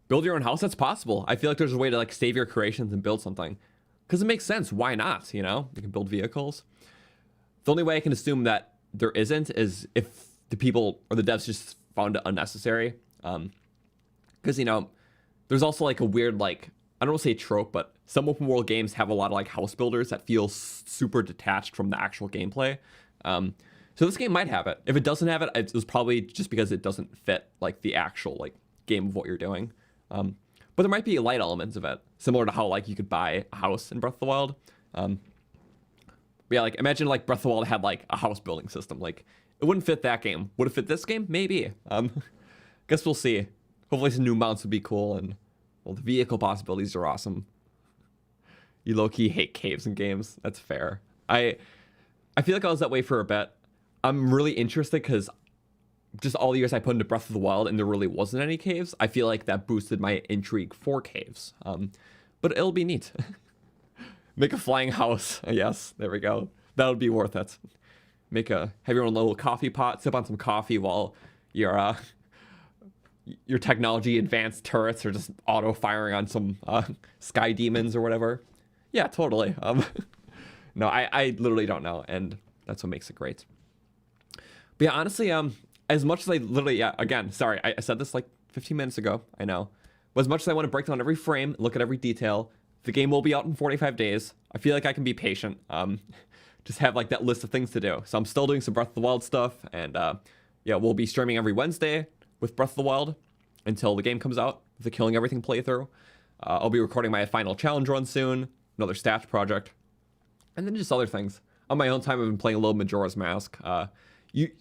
Build your own house. That's possible. I feel like there's a way to like save your creations and build something. Because it makes sense. Why not? You know? You can build vehicles. The only way I can assume that there isn't is if the people or the devs just found it unnecessary. Because, you know, there's also like a weird, like, I don't want to say trope, but some open world games have a lot of like house builders that feel super detached from the actual gameplay. So this game might have it. If it doesn't have it, it was probably just because it doesn't fit like the actual like game of what you're doing. But there might be light elements of it, similar to how like you could buy a house in Breath of the Wild. But yeah, like imagine like Breath of the Wild had like a house building system. Like it wouldn't fit that game. Would it fit this game? Maybe. Guess we'll see. Hopefully some new mounts would be cool, and well, the vehicle possibilities are awesome. You low-key hate caves in games. That's fair. I feel like I was that way for a bit. I'm really interested because just all the years I put into Breath of the Wild and there really wasn't any caves, I feel like that boosted my intrigue for caves. But it'll be neat. Make a flying house. Yes, there we go. That would be worth it. Have your own little coffee pot, sip on some coffee while your technology advanced turrets are just auto firing on some sky demons or whatever. Yeah, totally. No, I literally don't know, and that's what makes it great. But yeah, honestly, as much as I literally, yeah, again, sorry, I said this like 15 minutes ago, I know. But as much as I want to break down every frame, look at every detail, the game will be out in 45 days. I feel like I can be patient. Just have like that list of things to do. So I'm still doing some Breath of the Wild stuff, and yeah, we'll be streaming every Wednesday with Breath of the Wild until the game comes out, the Killing Everything playthrough. I'll be recording my final challenge run soon, another stats project, and then just other things. On my own time, I've been playing a little Majora's Mask.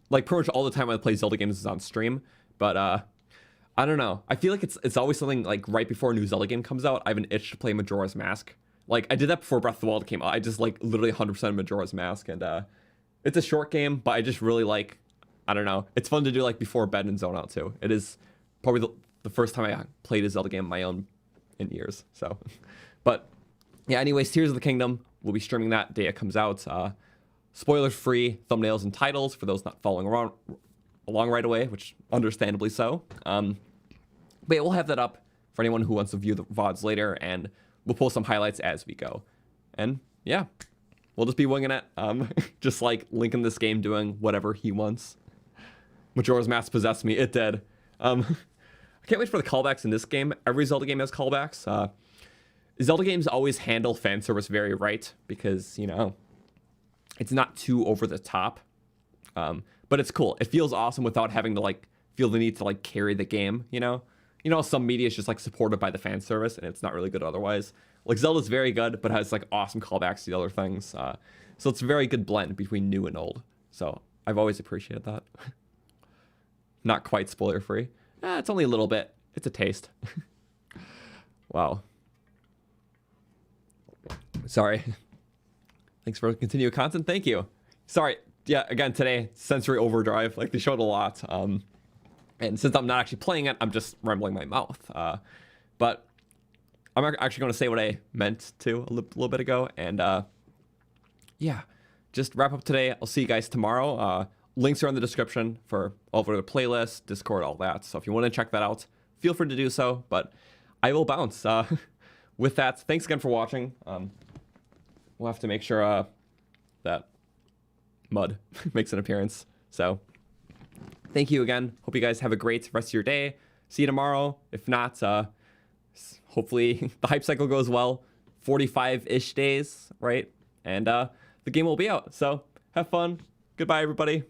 Like pretty much all the time I play Zelda games is on stream, but I don't know. I feel like it's always something like right before a new Zelda game comes out, I have an itch to play Majora's Mask. Like I did that before Breath of the Wild came out. I just like literally 100% Majora's Mask, and it's a short game, but I just really like, I don't know. It's fun to do like before bed and zone out too. It is probably the first time I played a Zelda game of my own in years. So, but yeah. Anyways, Tears of the Kingdom. We'll be streaming that day it comes out. Spoiler-free thumbnails and titles for those not following along right away, which understandably so. But yeah, we'll have that up for anyone who wants to view the VODs later, and we'll post some highlights as we go. And yeah, we'll just be winging it. Just like Link in this game doing whatever he wants. Majora's Mask possessed me. It did. I can't wait for the callbacks in this game. Every Zelda game has callbacks. Zelda games always handle fan service very right because, you know, it's not too over the top. But it's cool. It feels awesome without having to like feel the need to like carry the game, you know? You know, some media is just like supported by the fan service and it's not really good otherwise. Like Zelda's very good, but has like awesome callbacks to the other things. So it's a very good blend between new and old. So I've always appreciated that. Not quite spoiler free. It's only a little bit. It's a taste. Wow. Sorry. Thanks for continued content. Thank you. Sorry. Yeah, again, today, sensory overdrive. Like, they showed a lot. And since I'm not actually playing it, I'm just rambling my mouth. But I'm actually going to say what I meant to a little bit ago. And, yeah, just wrap up today. I'll see you guys tomorrow. Links are in the description for all of the playlists, Discord, all that. So if you want to check that out, feel free to do so. But I will bounce. With that, thanks again for watching. We'll have to make sure that mud makes an appearance. So thank you again. Hope you guys have a great rest of your day. See you tomorrow. If not, hopefully the hype cycle goes well. 45-ish days, right? And the game will be out. So have fun. Goodbye, everybody.